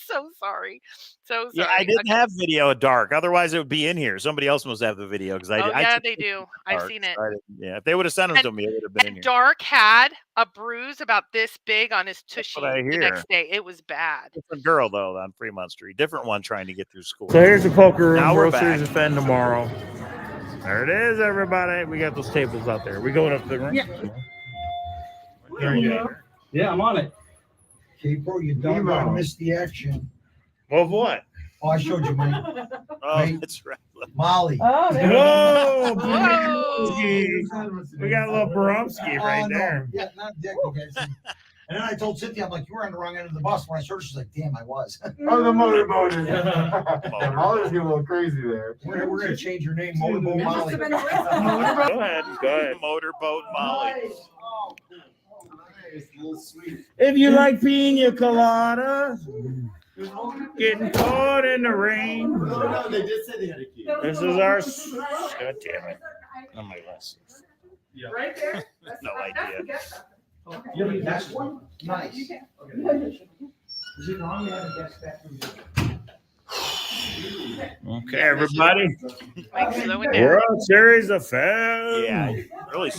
So sorry. So sorry. Yeah, I didn't have video of Dark. Otherwise, it would be in here. Somebody else must have the video because yeah, they do. I've seen it. Yeah, if they would have sent them to me, it would have been in here. Dark had a bruise about this big on his tushy I the hear. next day. It was bad. Different girl though on Fremont Street. Different one trying to get through school. So here's the poker room. Now we're World back. Series of Fenn tomorrow. There it is, everybody. We got those tables out there. We going up to the room? Yeah. There you go. Yeah, I'm on it. Okay, bro, you don't miss the action. Well, what? Oh, I showed you mine. Oh, Right. that's right. Molly. Oh, there Whoa, Whoa. Bromsky. We got a little Bromsky right no. there. Yeah, not exactly, guys. And then I told Cynthia, I'm like, you were on the wrong end of the bus. When I searched, she's like, damn, I was. Oh, the motorboat. The Molly's getting a little crazy there. We're going to change your name, Motorboat Molly. Go ahead. Go ahead. Motorboat Molly. If you like pina colada, getting caught in the rain. No, they did say they had a key. This is our. God damn it. On my lessons. Right there. No idea. You're the best one? Nice. Is it wrong to have a guest bathroom? Okay, everybody. Mike, slow it down. World Series of Fenn. Yeah, really.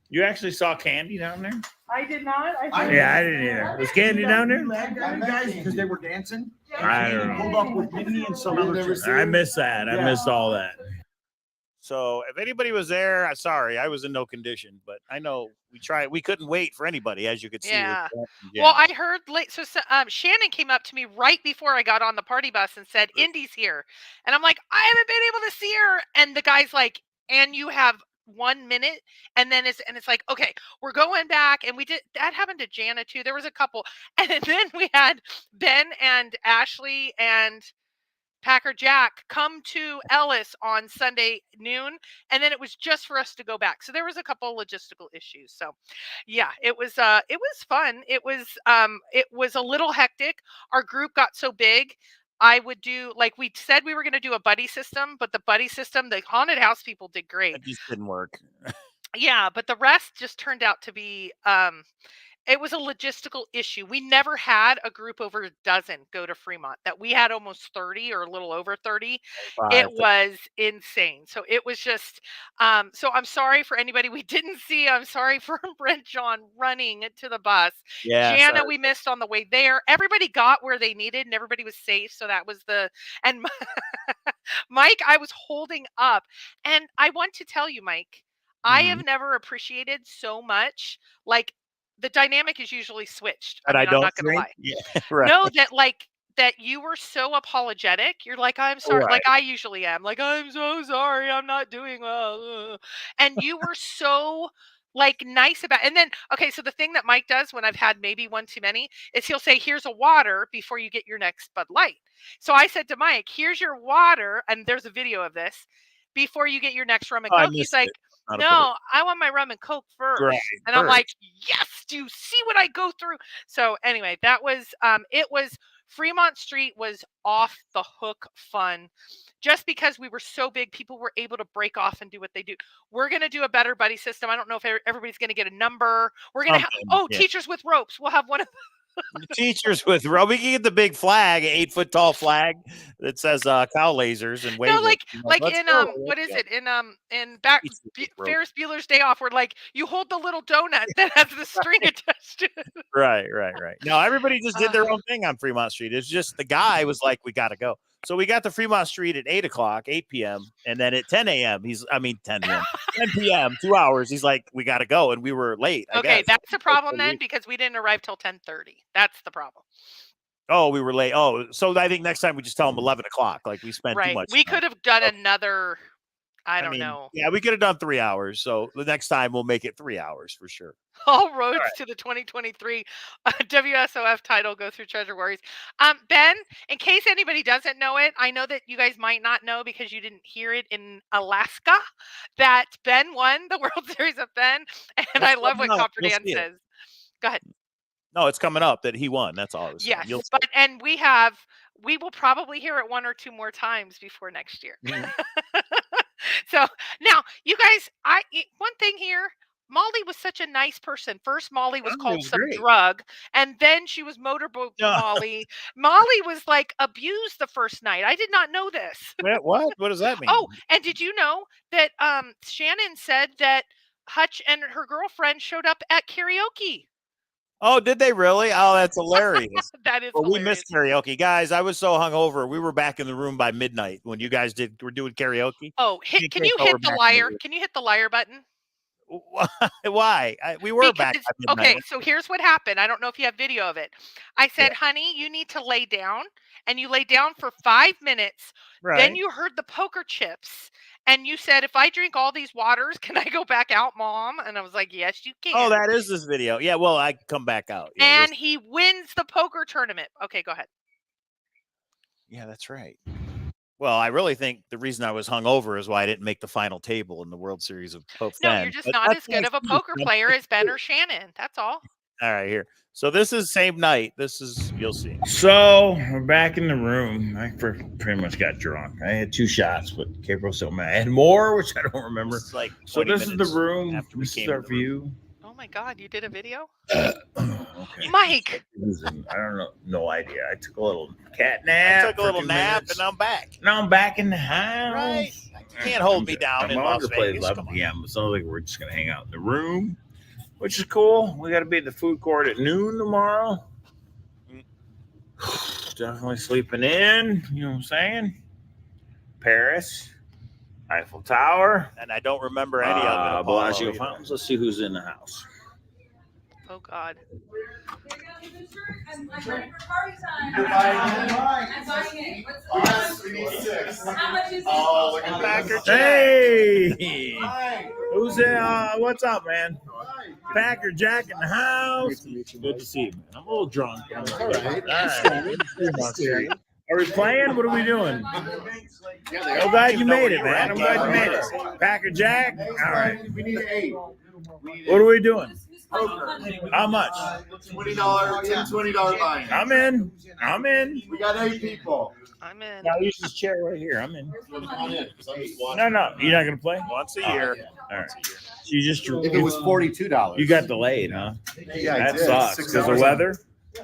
You actually saw Candy down there? I did not. Yeah, I didn't either. Was Candy down there? Guys, because they were dancing. I don't Pulled know. up with Minnie and some other chick. I missed that. I missed all that. So if anybody was there, I'm sorry, I was in no condition, but I know we tried. We couldn't wait for anybody, as you could see. Yeah. with Well, I heard late. So Shannon came up to me right before I got on the party bus and said, Indy's here. And I'm like, I haven't been able to see her. And the guy's like, and you have 1 minute. And then it's like, okay, we're going back. And we did that happened to Jana too. There was a couple. And then we had Ben and Ashley and Packer Jack come to Ellis on Sunday noon, and then it was just for us to go back. So there was a couple logistical issues. So yeah, it was fun. It was a little hectic. Our group got so big. I would do, like we said, we were going to do a buddy system, but the haunted house people did great. It just didn't work. Yeah, but the rest just turned out to be it was a logistical issue. We never had a group over a dozen go to Fremont. That we had almost 30 or a little over 30. It was insane. So it was just so I'm sorry for anybody we didn't see. I'm sorry for Brent John running to the bus. Yeah, Jana, sorry. we missed on the way there. Everybody got where they needed and everybody was safe. So that was and Mike, I was holding up. And I want to tell you, Mike, I have never appreciated so much, like, the dynamic is usually switched. But I'm not gonna lie. Yeah, right. No, that you were so apologetic. You're like, I'm sorry, Right. like I usually am. Like, I'm so sorry, I'm not doing well. And you were so like nice about. And then, okay, so the thing that Mike does when I've had maybe one too many is he'll say, "Here's a water before you get your next Bud Light." So I said to Mike, "Here's your water," and there's a video of this. Before you get your next rum and I Coke, he's missed like, it. Not a "No, I want my rum and Coke first." Right, And I'm first. like, "Yes, do you see what I go through?" So anyway, that was it was Fremont Street was off the hook fun. Just because we were so big, people were able to break off and do what they do. We're going to do a better buddy system. I don't know if everybody's going to get a number. We're going to have Something, yeah. teachers with ropes. We'll have one of Teachers with we can get the big flag, 8-foot tall flag that says Cowlazars and wave. No, like it. like Let's in go. what is Yeah. it in back Ferris Bueller's Day Off, where like you hold the little donut that has the string attached to it. Right. No, everybody just did their own thing on Fremont Street. It's just the guy was like, we got to go. So we got to Fremont Street at 8 p.m. And then at 10 a.m. 10 p.m., 2 hours. He's like, we got to go. And we were late. I Okay, guess. that's the problem then, because we didn't arrive till 10:30. That's the problem. Oh, we were late. Oh, so I think next time we just tell them 11 o'clock. Like we spent too Right. much We time. could have done another, I don't mean, know. Yeah, we could have done 3 hours. So the next time we'll make it 3 hours for sure. All roads to the 2023 WSOF title go through Treasure Warriors. Ben, in case anybody doesn't know it, I know that you guys might not know because you didn't hear it in Alaska, that Ben won the World Series of Fenn, and I love what Copper Dan says. Go ahead. No, it's coming up that he won. That's all I was saying. Yes, but and we will probably hear it 1 or 2 more times before next year. Mhm. So now, you guys, one thing here. Molly was such a nice person. First, Molly was called some drug, and then she was motorboat Molly. Molly was like abused the first night. I did not know this. What? What does that mean? Oh, and did you know that Shannon said that Hutch and her girlfriend showed up at karaoke? Oh, did they really? Oh, that's hilarious. That is well, hilarious. We missed karaoke. Guys, I was so hungover. We were back in the room by midnight when you guys were doing karaoke. Oh, can you hit the liar? Can you hit the liar button? Why? We were back by midnight. Okay, so here's what happened. I don't know if you have video of it. I said, honey, you need to lay down. And you lay down for 5 minutes. Right. Then you heard the poker chips. And you said, if I drink all these waters, can I go back out, Mom? And I was like, yes, you can. Oh, that is this video. Yeah, well, I come back out. Yeah, and he wins the poker tournament. Okay, go ahead. Yeah, that's right. Well, I really think the reason I was hungover is why I didn't make the final table in the World Series of Fenn. No, you're just not as good of a poker player as Ben or Shannon. That's all. All right, here. So this is same night. This is, you'll see. So we're back in the room. I pretty much got drunk. I had 2 shots, but Capo still mad. I had more, which I don't remember. It's like so this is the room. This is our view. Oh my God, you did a video? Okay. Mike. I don't know. No idea. I took a little cat nap. I took a little nap and I'm back. Now I'm back in the house. Right. You can't hold me down in Las Vegas. 11 p.m. It sounds like we're just going to hang out in the room, which is cool. We got to be at the food court at noon tomorrow. Definitely sleeping in. You know what I'm saying? Paris. Eiffel Tower. And I don't remember any of it. Bellagio Fountains. Let's see who's in the house. Oh, God. I'm ready for party time. I'm buying it. What's We need 6. How much is it? Oh, look at Packer that. Hey! Hi. Who's there? What's up, man? Hi. Packer Jack in the house. Good to see you, man. I'm a little drunk. All right. Are we playing? What are we doing? I'm glad you made it, man. I'm glad you made it. Packer Jack? All right. We need 8. What are we doing? How much? $20, $20 line. I'm in. I'm in. We got 8 people. I'm in. I'll use this chair right here. I'm in. Come on in, 'cause I'm just watching. No, you're not gonna play. Once a year. All right. So you just If it was $42. you got delayed, huh? Yeah, I That did. sucks 6 because of hours. weather.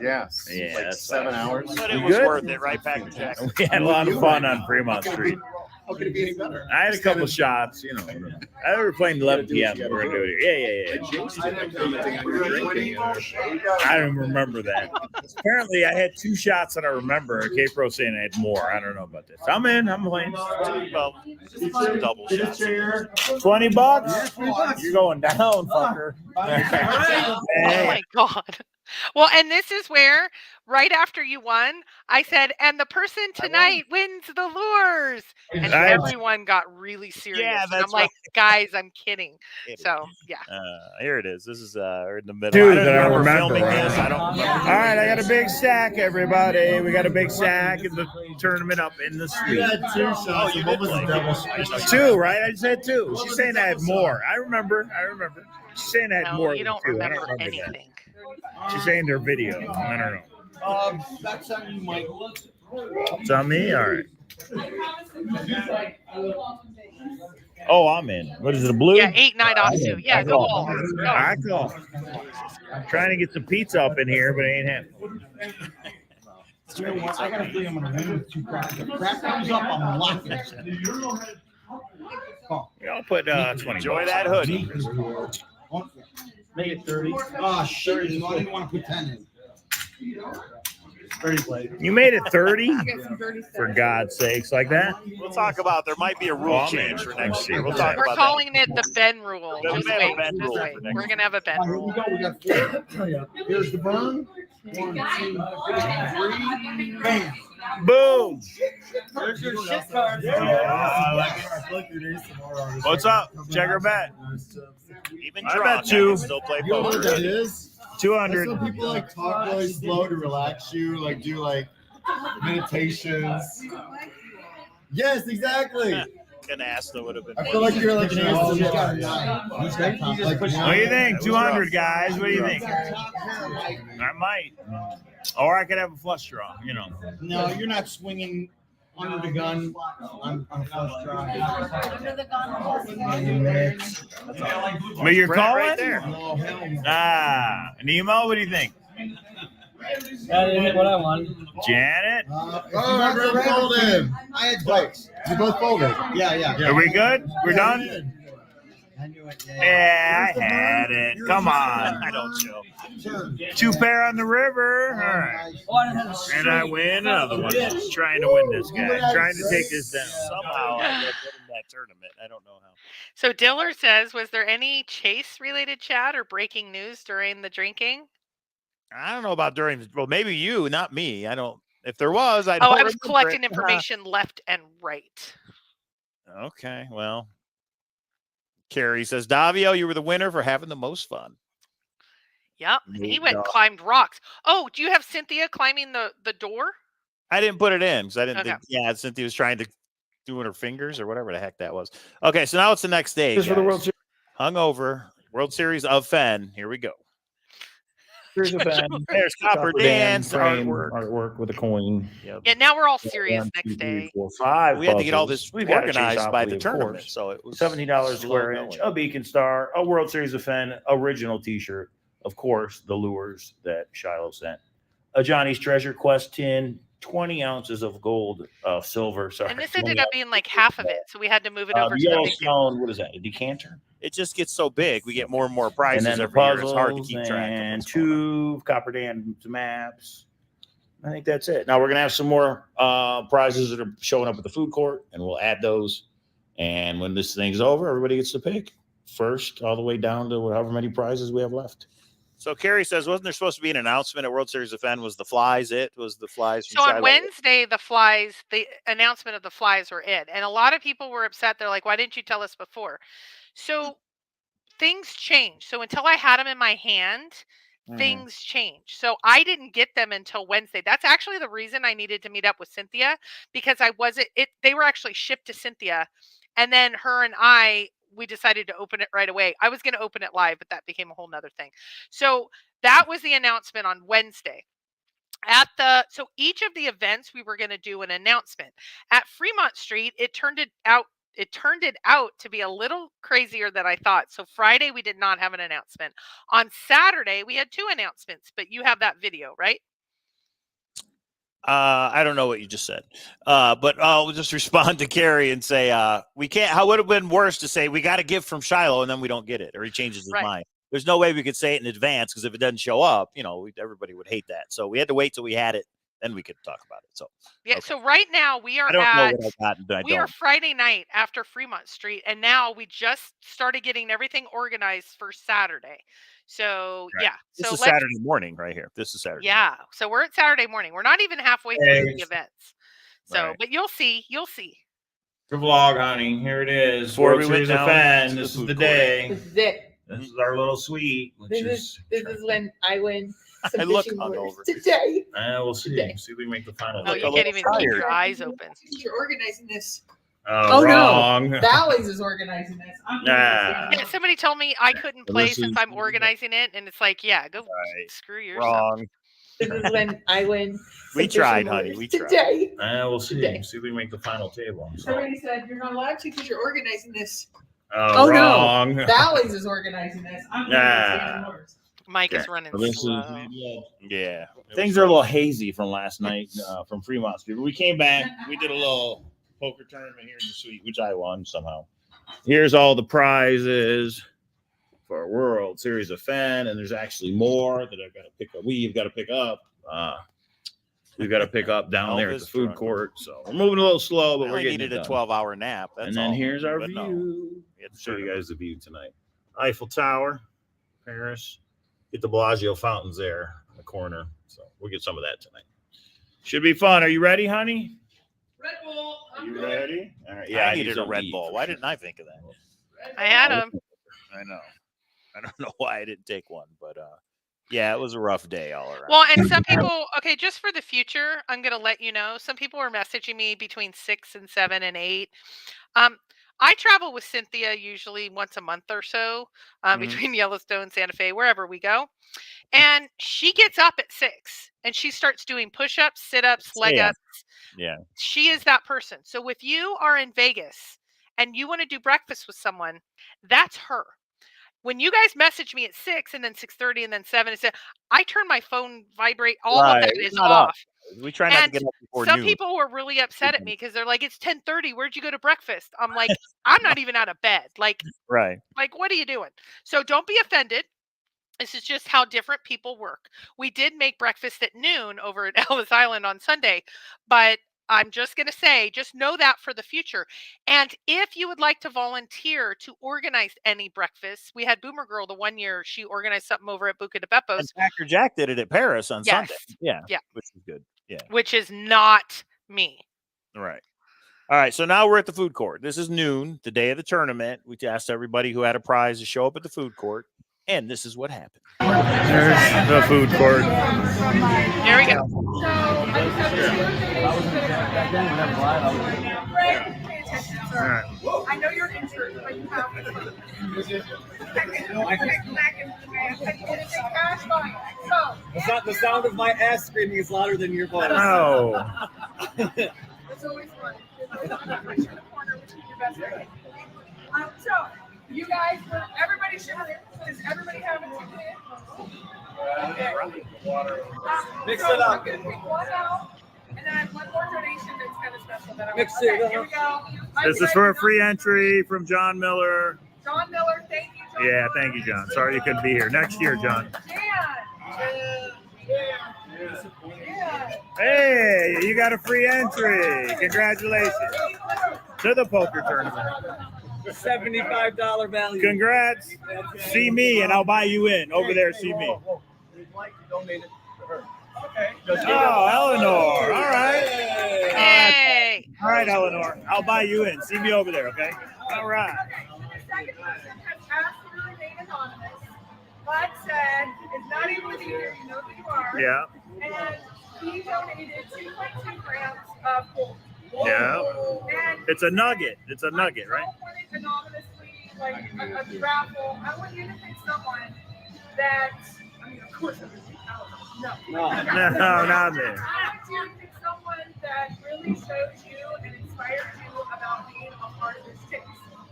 Yes. Yeah, Like that 7 sucks. hours. But it You was good? worth it, right, Packer Jack? We had a lot of fun on Fremont Street. How could it be any better? I had a couple of shots, you know. I were playing 11 p.m. We're gonna do it here. Yeah. I don't remember that. Apparently, I had 2 shots that I remember. K-Pro saying I had more. I don't know about this. I'm in. I'm playing. Well, double shots. $20? You're going down, fucker. Oh my God. Well, and this is where, right after you won, I said, and the person tonight wins the lures. And everyone got really serious. Yeah, and I'm that's like, guys, I'm kidding. So, yeah. Here it is. This is we're in the middle. Dude, I that I don't remember. filming this. I don't remember. All right, I got a big stack, everybody. We got a big stack in the tournament up in the suite. had 2 shots. you What did was the play. double? 2, right? I said 2. She's saying I had more. I remember. She's saying I had No, more. you than don't 2. I remember that. anything. She's saying their video. I don't know. That's on you, Michael. It's on me? All right. Oh, I'm in. What is it, a blue? Yeah, 8-9 offsuit. Yeah, go all. Go. I call. I'm trying to get some pizza up in here, but it ain't happening. I got a feeling I'm going to win with 2 cracks. If crap comes up, I'm locking it. Yeah, I'll put 20. Enjoy that hoodie. Make it 30. Oh, shit. I didn't want to put 10 in. 30 plate. You made it 30? For God's sakes, like that? We'll talk about there might be a rule change for next year. We'll talk We're about calling it the Ben rule. Yeah, Just we have a wait. Ben Just rule wait. for next We're gonna have a Ben Here we rule. go. We got 4. Here's the burn. 1, 2, 3. Bam. Boom! There's your shit card. What's up? Check her bet. Even I drunk, bet you. can still play You know what poker. that is? 200. Some people like talk really slow to relax you, like do like meditations. Yes, exactly. Canasta would have been. I feel like you're like an Oh, he's angel. got a 9. He's got top. Like, What do you think? 200, guys. What do you think? I might. Or I could have a flush draw, you know. No, you're not swinging under the gun on a flush draw. But you're Brett calling? right there. Oh, hell no. Ah, Nemo, what do you think? That isn't what I wanted. Janet? Oh, everyone folded. I had votes. You both folded. Yeah. Are we good? We're done? I knew it. Yeah, I had it. Come on. I don't show. 2 pair on the river. All right. And I win another one. Trying to win this guy. Trying to take this down. Somehow I got in that tournament. I don't know how. So Diller says, was there any Chase-related chat or breaking news during the drinking? I don't know about during. Well, maybe you, not me. I don't. If there was, I. Oh, don't I was remember collecting it. information left and right. Okay, well. Carrie says, Davio, you were the winner for having the most fun. Yep. And he went and climbed rocks. Oh, do you have Cynthia climbing the door? I didn't put it in because I didn't Okay. think. Yeah, Cynthia was trying to do it with her fingers or whatever the heck that was. Okay, so now it's the next day. Just for the guys. World Series. Hungover World Series of Fenn. Here we go. Here's a fan. There's Copper Dan's frame artwork. with a coin. Yep. Yeah, now we're all serious 1, next 2, 3, day. 4, 5 We had to get all puzzles. this We've got to chase organized by the Opoly, of tournament, course. so it was $70 slow square inch, going. a beacon star, a World Series of Fenn original T-shirt, of course, the lures that Shiloh sent, a Johnny's Treasure Quest tin, 20 ounces of gold, silver. Sorry, And this ended up being like half of it, so we had to move it over the to the big deal. Yellowstone. What is that? A decanter. It just gets so big. We get more and more And prizes then the every year. It's puzzles hard to keep track of. and what's going on. 2 Copper Dan maps. I think that's it. Now we're gonna have some more prizes that are showing up at the food court, and we'll add those. And when this thing's over, everybody gets to pick first, all the way down to however many prizes we have left. So Carrie says, wasn't there supposed to be an announcement at World Series of Fenn? Was the flies it? Was the flies from So on Shiloh? Wednesday, the announcement of the flies were it. And a lot of people were upset. They're like, why didn't you tell us before? So things changed. So until I had them in my hand, things changed. So I didn't get them until Wednesday. That's actually the reason I needed to meet up with Cynthia, because they were actually shipped to Cynthia. And then her and we decided to open it right away. I was going to open it live, but that became a whole nother thing. So that was the announcement on Wednesday. So each of the events we were going to do an announcement. At Fremont Street, it turned it out to be a little crazier than I thought. So Friday we did not have an announcement. On Saturday we had 2 announcements, but you have that video, right? I don't know what you just said, but I'll just respond to Carrie and say we can't. How would it have been worse to say we got a gift from Shiloh and then we don't get it, or he changes his mind? There's no way we could say it in advance, because if it doesn't show up, everybody would hate that. So we had to wait till we had it, then we could talk about it. So yeah. Okay. So right now we are I don't know what I got, but I we are don't. Friday night after Fremont Street, and now we just started getting everything organized for Saturday. So Right. yeah. This So is Saturday morning right here. This is Saturday. Yeah. So we're at Saturday morning. We're not even halfway through the events. So, Right. but you'll see. The vlog, honey. Here it is. Before World we went Series of down Fenn. to the This is food the court. day. This is it. This is our little suite, which This is when I win some I look fishing lures hungover. today. we'll see. Today. See if we can make the final. Oh, Look you a can't little even keep tired. your eyes open. You're organizing this. Oh, no. wrong. Valleys is organizing this. I'm Nah. Yeah, somebody told me I couldn't So play this since is- I'm organizing it, and it's like, yeah, go Right. screw yourself. Wrong. This is when I win. We tried, honey. We tried. Today. We'll see. Today. See if we can make the final table. Somebody said you're not allowed to because you're organizing this. Oh, wrong. No. Bally's is organizing this. I'm organizing yours. Mike is running slow. Yeah. Things are a little hazy from last night from Fremont Street. We came back. We did a little poker tournament here in the suite, which I won somehow. Here's all the prizes for our World Series of Fenn, and there's actually more that I've got to pick up. We've got to pick up. We've got to pick up down there at the food court. So we're moving a little slow, but we're getting needed a 12-hour nap. That's and then all. here's our But view. no. I'll show you guys the view tonight. Eiffel Tower, Paris. Get the Bellagio fountains there in the corner. So we'll get some of that tonight. Should be fun. Are you ready, honey? Red Bull. Are you ready? All right. Yeah, I need needed a some Red eat. Bull. Why didn't I think of that? I had him. I know. I don't know why I didn't take one, but yeah, it was a rough day all around. Well, and some people, okay, just for the future, I'm going to let you know. Some people were messaging me between 6 and 7 and 8. I travel with Cynthia usually once a month or so between Yellowstone, Santa Fe, wherever we go. And she gets up at 6 and she starts doing push-ups, sit-ups, leg ups. Yeah. She is that person. So if you are in Vegas and you want to do breakfast with someone, that's her. When you guys message me at 6 and then 6:30 and then 7 and 7, I turn my phone vibrate. All of that is off. We try not to get up before Some noon. people were really upset at me because they're like, "It's 10:30. Where'd you go to breakfast?" I'm like, "I'm not even out of bed. Like, Right. like, what are you doing?" So don't be offended. This is just how different people work. We did make breakfast at noon over at Ellis Island on Sunday, but I'm just going to say, just know that for the future. And if you would like to volunteer to organize any breakfasts, we had Boomer Girl the one year. She organized something over at Buca de And Beppo's. Packer Jack did it at Paris on Yes. Sunday. Yeah. Yeah. Which is good. Yeah. Which is not me. Right. All right. So now we're at the food court. This is noon, the day of the tournament. We asked everybody who had a prize to show up at the food court. And this is what happened. There's the food court. Here we go. I know you're injured, but you have The sound of my ass screaming is louder than your voice. Oh. It's always fun. So, you guys, everybody should have it. Does everybody have it? Mix it up. I'm going to pick one out, and then I have one more donation that's kind of special that I want. Mix it up. Here we go. This is for a free entry from John Miller. John Miller, thank you, John. Yeah, thank you, John. Sorry you couldn't be here. Next year, John. Hey, you got a free entry. Congratulations to the poker tournament. $75 value. Congrats. See me and I'll buy you in. Over there, see me. We'd like to donate it to her. Oh, Eleanor. All right. Hey. All right, Eleanor. I'll buy you in. See me over there, okay? All right. The second person has asked to remain anonymous, but said is not able to be here. You know who you are. Yeah. And he donated 2.2 grams of gold. Yeah. And It's a nugget. It's a nugget, right? I don't want it anonymously, like a raffle. I want you to pick someone that, I mean, of course, I'm going to pick Alex. No, not me. I want you to pick someone that really shows you and inspires you about being a part of this chase.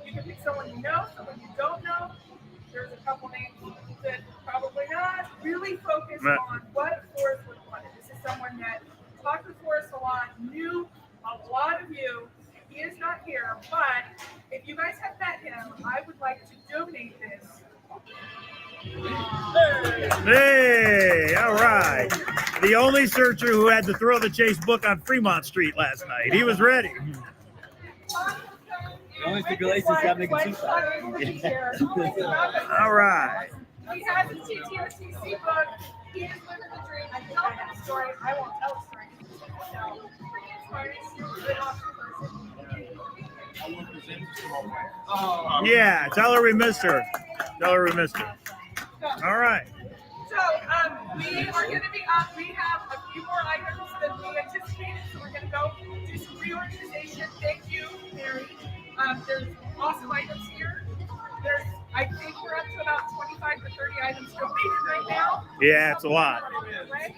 You can pick someone you know, someone you don't know. There's a couple names that probably not. Really focus on what Forrest would want. This is someone that talked with Forrest a lot, knew a lot of you. He is not here, but if you guys have met him, I would like to donate this. Hey, all right. The only searcher who had the Thrill of the Chase book on Fremont Street last night. He was ready. The only stipulation is you have to make it suicide. All right. He has a TTOTC book. He is living the dream. I tell him a story. I won't tell a story. So, pretty inspiring. Yeah, tell her we missed her. Tell her we missed her. All right. So, we are going to be up. We have a few more items than we anticipated, so we're going to go do some reorganization. Thank you, Mary. There's awesome items here. I think we're up to about 25 to 30 items donated right now. Yeah, it's a lot. Right?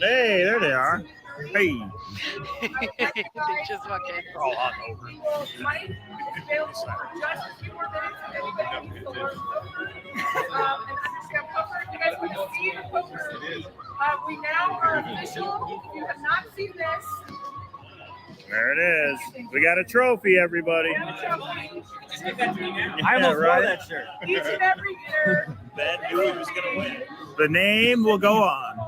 Hey, there they are. Hey. They just fucking. All on over. We will mic is available for just a few more minutes if anybody needs to learn poker and understand poker. If you guys want to see the poker, we now are official. If you have not seen this, There it is. We got a trophy, everybody. we have a trophy. I almost wore that shirt. Each and every year. Ben knew he was going to win. The name will go on.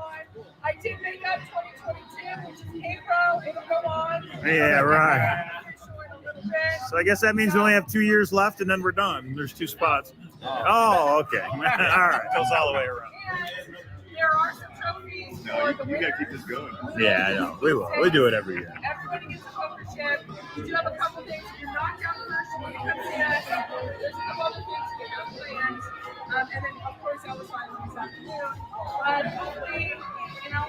I did make up 2022, which is April. It'll go on. Yeah, right. Short a little bit. So I guess that means we only have 2 years left, and then we're done. There's 2 spots. Oh, okay. All right. Goes all the way around. And there are some trophies for the winners. this going. Yeah, I know. We will. We do it every year. Everybody gets a poker chip. We do have a couple things. If you're knocked out first, you want to come see us. There's a couple other things we have planned. And then, of course, I was fine this afternoon. But hopefully,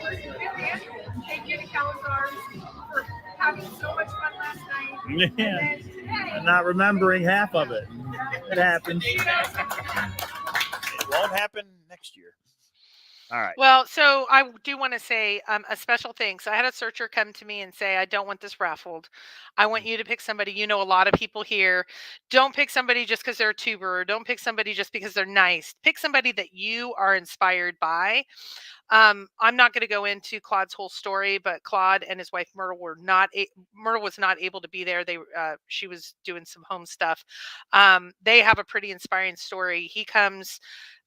we're going to annual. Thank you to Cowlazars for having so much fun last night. Yeah. And then today, I'm not remembering half of it. It happens. It won't happen next year. All right. Well, so I do want to say a special thanks. I had a searcher come to me and say, I don't want this raffled. I want you to pick somebody. You know, a lot of people here. Don't pick somebody just because they're a tuber. Or don't pick somebody just because they're nice. Pick somebody that you are inspired by. I'm not going to go into Claude's whole story, but Claude and his wife Myrtle were not. Myrtle was not able to be there. She was doing some home stuff. They have a pretty inspiring story. He comes.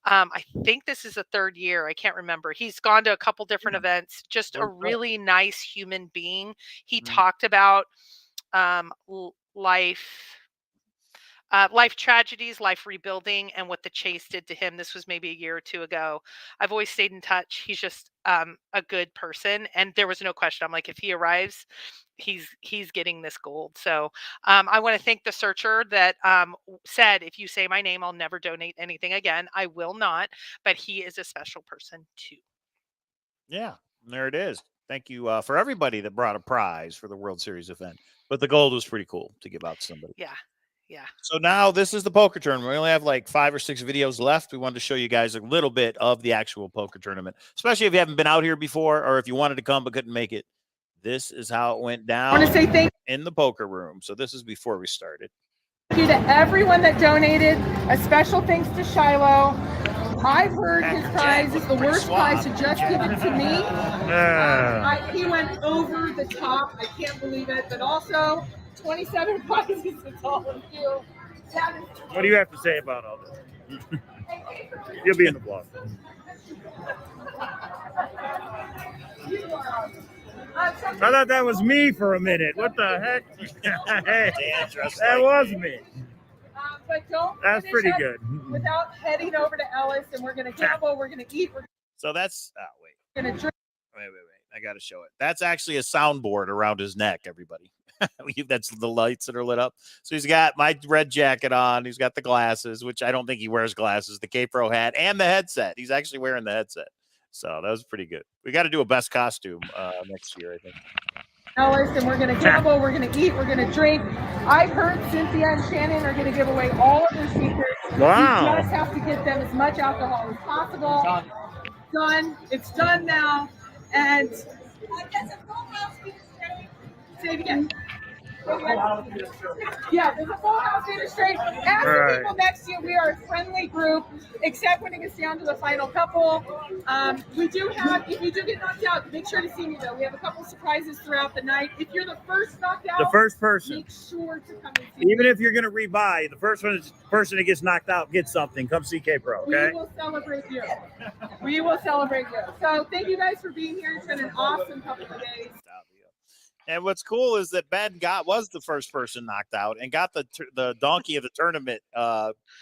I think this is the 3rd year. I can't remember. He's gone to a couple different events. Just a really nice human being. He talked about life tragedies, life rebuilding, and what the chase did to him. This was maybe a year or 2 ago. I've always stayed in touch. He's just a good person, and there was no question. I'm like, if he arrives, he's getting this gold. So I want to thank the searcher that said, if you say my name, I'll never donate anything again. I will not, but he is a special person too. Yeah, there it is. Thank you for everybody that brought a prize for the World Series event. But the gold was pretty cool to give out to somebody. Yeah. Yeah. So now this is the poker tournament. We only have like 5 or 6 videos left. We wanted to show you guys a little bit of the actual poker tournament, especially if you haven't been out here before or if you wanted to come but couldn't make it. This is how it went down I want to say thank in the poker room. So this is before we started. you to everyone that donated. A special thanks to Shiloh. I've heard his prize is the worst prize to just give it to me. He went over the top. I can't believe it. But also, 27 prizes to all of you. What do you have to say about all this? You'll be in the blog. I thought that was me for a minute. What the heck? Hey, that was me. But don't That's finish pretty up good. without heading over to Ellis, and we're going to gamble, we're going to eat, we're So that's wait. going to drink. Wait. I got to show it. That's actually a soundboard around his neck, everybody. That's the lights that are lit up. So he's got my red jacket on. He's got the glasses, which I don't think he wears glasses, the K-Pro hat, and the headset. He's actually wearing the headset. So that was pretty good. We got to do a best costume next year, I think. Ellis, and we're going to gamble, we're going to eat, we're going to drink. I've heard Cynthia and Shannon are going to give away all of their secrets. Wow. You just have to get them as much alcohol as possible. Done. It's done now. And say it again. Yeah, there's a full house dinner straight. Ask the people next to you. We are a friendly group, except when it gets down to the final couple. We do have, if you do get knocked out, make sure to see me though. We have a couple surprises throughout the night. If you're the first knocked out, The first person. make sure to come and see Even me. if you're going to rebuy, the person that gets knocked out gets something. Come see K-Pro, okay? We will celebrate you. We will celebrate you. So thank you guys for being here. It's been an awesome couple of days. And what's cool is that Ben was the first person knocked out and got the donkey of the tournament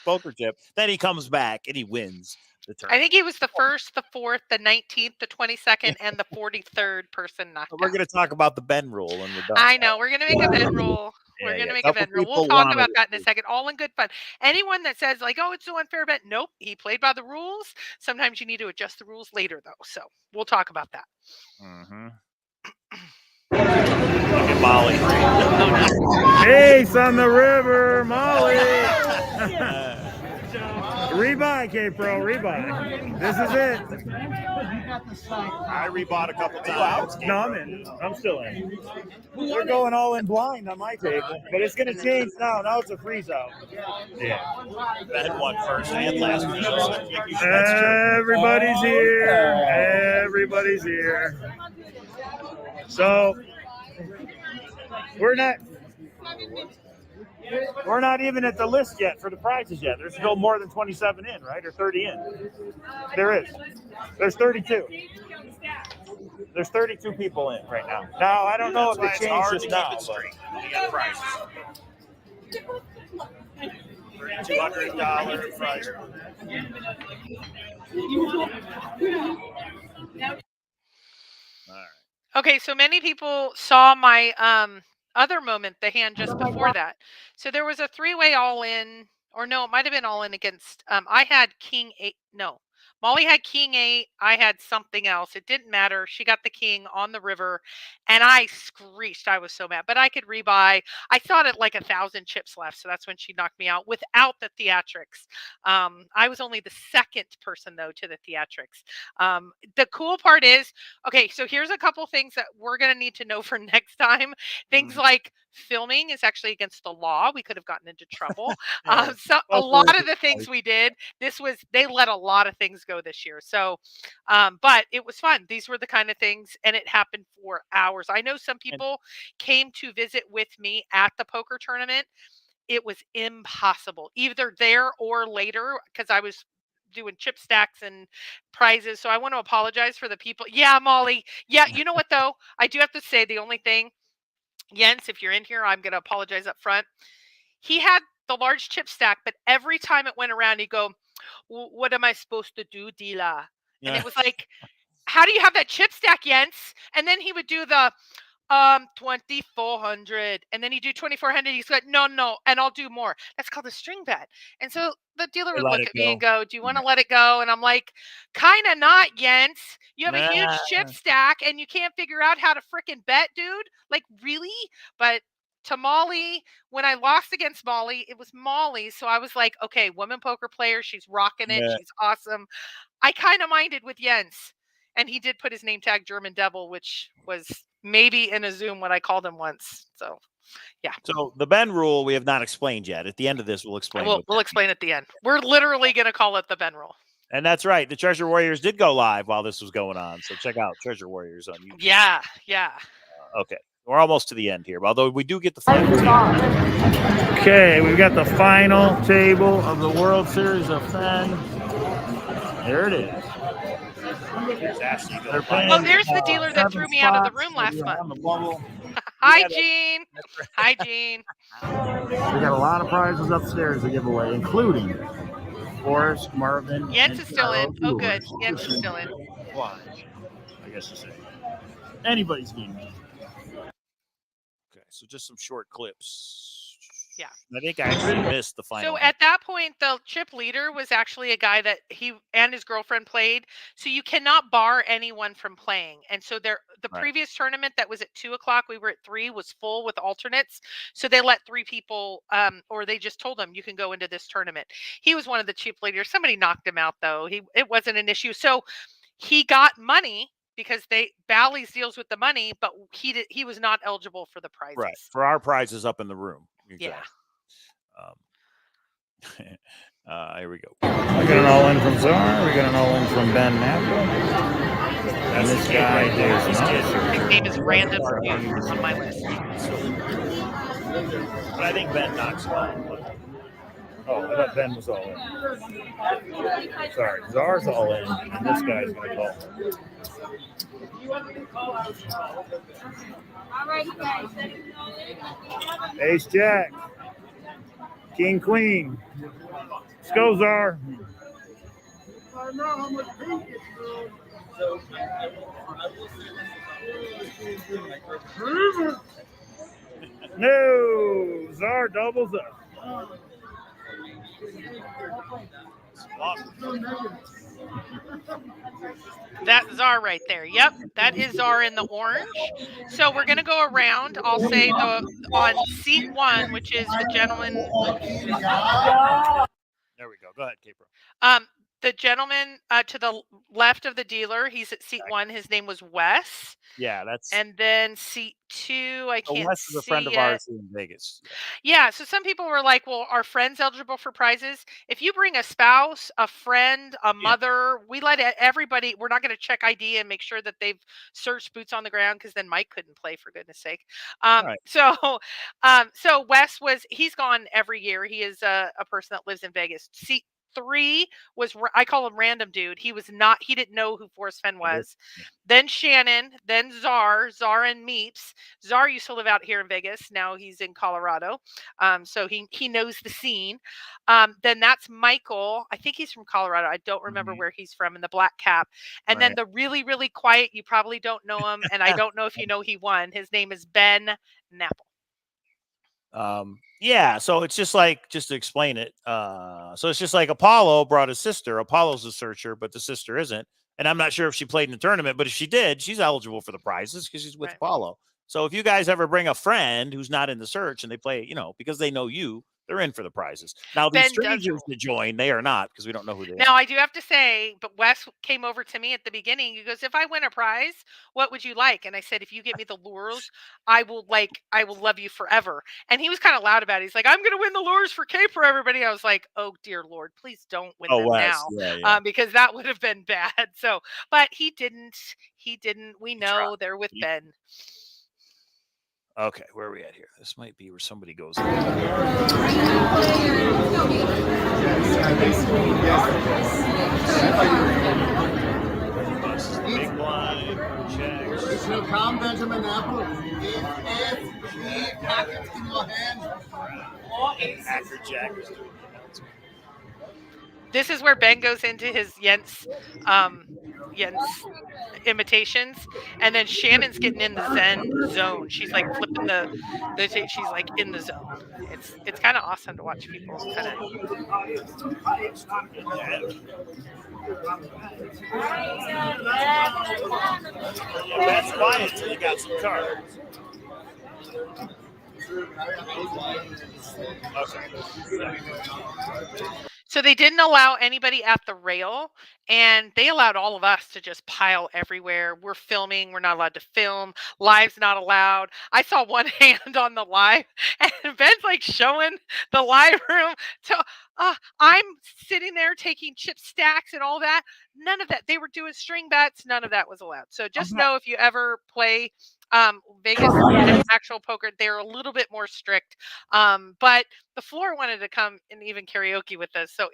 poker chip. Then he comes back and he wins the I tournament. think he was the 1st, the 4th, the 19th, the 22nd, and the 43rd person knocked We're out. going to talk about the Ben rule when we're done. I know. We're going to make a Ben rule. We're going to make a Ben rule. We'll talk about that in a second. All in good fun. Anyone that says, like, oh, it's so unfair bet. Nope. He played by the rules. Sometimes you need to adjust the rules later, though. So we'll talk about that. Mm-hmm. Molly. Peace on the river, Molly. Rebuy, K-Pro, rebuy. This is it. I rebought a couple times. No, I'm in. I'm still in. We're going all in blind on my table, but it's going to change now. Now it's a freeze out. Yeah. Ben won first and last week. Everybody's here. Everybody's here. So we're not even at the list yet for the prizes yet. There's still more than 27 in, right? Or 30 in. There is. There's 32. There's 32 people in right now. Now, I don't know if they changed this now. We got prizes. $200 prize. All right. Okay, so many people saw my other moment, the hand just before that. So there was a three-way all-in, or no, it might have been all-in against, I had king 8, no. Molly had king 8, I had something else. It didn't matter. She got the king on the river, and I screeched. I was so mad, but I could rebuy. I thought it like 1,000 chips left, so that's when she knocked me out without the theatrics. I was only the second person, though, to the theatrics. The cool part is, okay, so here's a couple things that we're going to need to know for next time. Things like filming is actually against the law. We could have gotten into trouble. So a lot of the things we did, they let a lot of things go this year. So, but it was fun. These were the kind of things, and it happened for hours. I know some people came to visit with me at the poker tournament. It was impossible, either there or later, because I was doing chip stacks and prizes. So I want to apologize for the people. Yeah, Molly. Yeah, you know what, though? I do have to say the only thing, Jens, if you're in here, I'm going to apologize up front. He had the large chip stack, but every time it went around, he'd go, what am I supposed to do, Dila? And it was like, how do you have that chip stack, Jens? And then he would do the 2,400, and then he'd do 2,400. He's like, no, and I'll do more. That's called a string bet. And so the dealer would look at me and go, do you want to let it go? And I'm like, kind of not, Jens. You have a huge chip stack, and you can't figure out how to frickin' bet, dude. Like, really? But to Molly, when I lost against Molly, it was Molly. So I was like, okay, woman poker player. She's rocking it. She's awesome. I kind of minded with Jens. And he did put his name tag German Devil, which was maybe in a Zoom what I called him once. So, yeah. So the Ben rule we have not explained yet. At the end of this, we'll explain. We'll explain at the end. We're literally going to call it the Ben rule. And that's right. The Treasure Warriors did go live while this was going on. So check out Treasure Warriors on YouTube. Yeah. Okay. We're almost to the end here, although we do get the final table. Okay, we've got the final table of the World Series of Fenn. There it is. Oh, there's the dealer that threw me out of the room last month. Hi, Gene. Hi, Gene. We got a lot of prizes upstairs to give away, including Forrest, Marvin. Jens is still in. Oh, good. Jens is still in. Why? I guess to say. Anybody's game. Okay, so just some short clips. Yeah. I think I actually missed the final. So at that point, the chip leader was actually a guy that he and his girlfriend played. So you cannot bar anyone from playing. And so the previous tournament that was at 2:00, we were at 3, was full with alternates. So they let 3 people, or they just told them you can go into this tournament. He was one of the chip leaders. Somebody knocked him out though. It wasn't an issue. So he got money because Bally's deals with the money, but he was not eligible for the prizes. Right. For our prizes up in the room. Exactly. Yeah. Here we go. We got an all-in from Czar. We got an all-in from Ben Napple. And this guy is his name is Random Review on my list. But I think Ben knocks him out. Oh, I thought Ben was all in. Sorry, Czar's all in. And this guy's going to call. Ace Jack. King Queen. Let's go, Czar. No, Czar doubles up. That's Czar right there. Yep, that is Czar in the orange. So we're going to go around. I'll say on seat 1, which is the gentleman. There we go. Go ahead, Capro. The gentleman to the left of the dealer, he's at seat 1. His name was Wes. Yeah, that's. And then seat 2, I So can't Wes is a friend see of yet. ours here in Vegas. Yeah, so some people were like, well, are friends eligible for prizes? If you bring a spouse, a friend, a mother, we let everybody, we're not going to check ID and make sure that they've searched boots on the ground, because then Mike couldn't play, for goodness sake. Right. So Wes he's gone every year. He is a person that lives in Vegas. Seat 3 was, I call him Random Dude. He didn't know who Forrest Fenn was. Then Shannon, then Czar and Meeps. Czar used to live out here in Vegas. Now he's in Colorado. So he knows the scene. Then that's Michael. I think he's from Colorado. I don't remember where he's from, in the black cap. And then the really, really quiet, you probably don't know him. And I don't know if you know he won. His name is Ben Napple. Yeah, so it's just like, just to explain it, so it's just like Apollo brought his sister. Apollo's a searcher, but the sister isn't. And I'm not sure if she played in the tournament, but if she did, she's eligible for the prizes because she's with Apollo. So if you guys ever bring a friend who's not in the search and they play, because they know you, they're in for the prizes. Now, these strangers to join, they are not, because we don't know who they are. Now, I do have to say, but Wes came over to me at the beginning. He goes, if I win a prize, what would you like? And I said, if you get me the lures, I will love you forever. And he was kind of loud about it. He's like, I'm going to win the lures for Cape for everybody. I was like, oh, dear Lord, please don't win them now. Yeah. Because that would have been bad. So, but he didn't. We know they're with Ben. Okay, where are we at here? This might be where somebody goes. Big blind, checks. Come, Benjamin Apple. Package in your hand. Hacker Jack is doing it. This is where Ben goes into his Jens imitations, and then Shannon's getting in the Zen zone. She's like flipping she's like in the zone. It's kind of awesome to watch people kind of. That's quiet until you got some cards. So they didn't allow anybody at the rail, and they allowed all of us to just pile everywhere. We're filming. We're not allowed to film. Live's not allowed. I saw one hand on the live, and Ben's like showing the live room. So I'm sitting there taking chip stacks and all that. None of that. They were doing string bets. None of that was allowed. So just know, if you ever play Vegas actual poker, they're a little bit more strict. But the floor wanted to come and even karaoke with us. So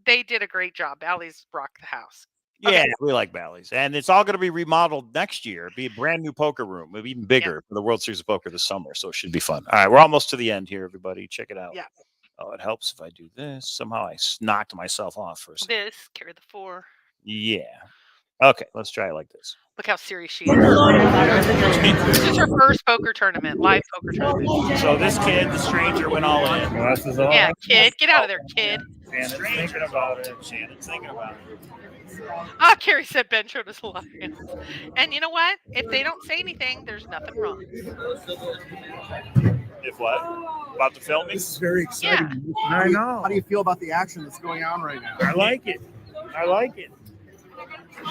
they did a great job. Bally's rocked the house. Yeah, we like Bally's. And it's all going to be remodeled next year. It'll be a brand new poker room. It'll be even bigger for the World Series of Poker this summer. So it should be fun. All right, we're almost to the end here, everybody. Check it out. Yeah. Oh, it helps if I do this. Somehow I knocked myself off for a second. Carry the 4. Yeah. Okay, let's try it like this. Look how serious she is. This is her first poker tournament, live poker tournament. So this kid, the stranger, went all in. Yeah, kid. Get out of there, kid. Shannon's thinking about it. Shannon's thinking about it. Carrie said Ben showed us Alliance. And you know what? If they don't say anything, there's nothing wrong. If what? About the filming? This is very exciting. Yeah. I know. How do you feel about the action that's going on right now? I like it. I like it. As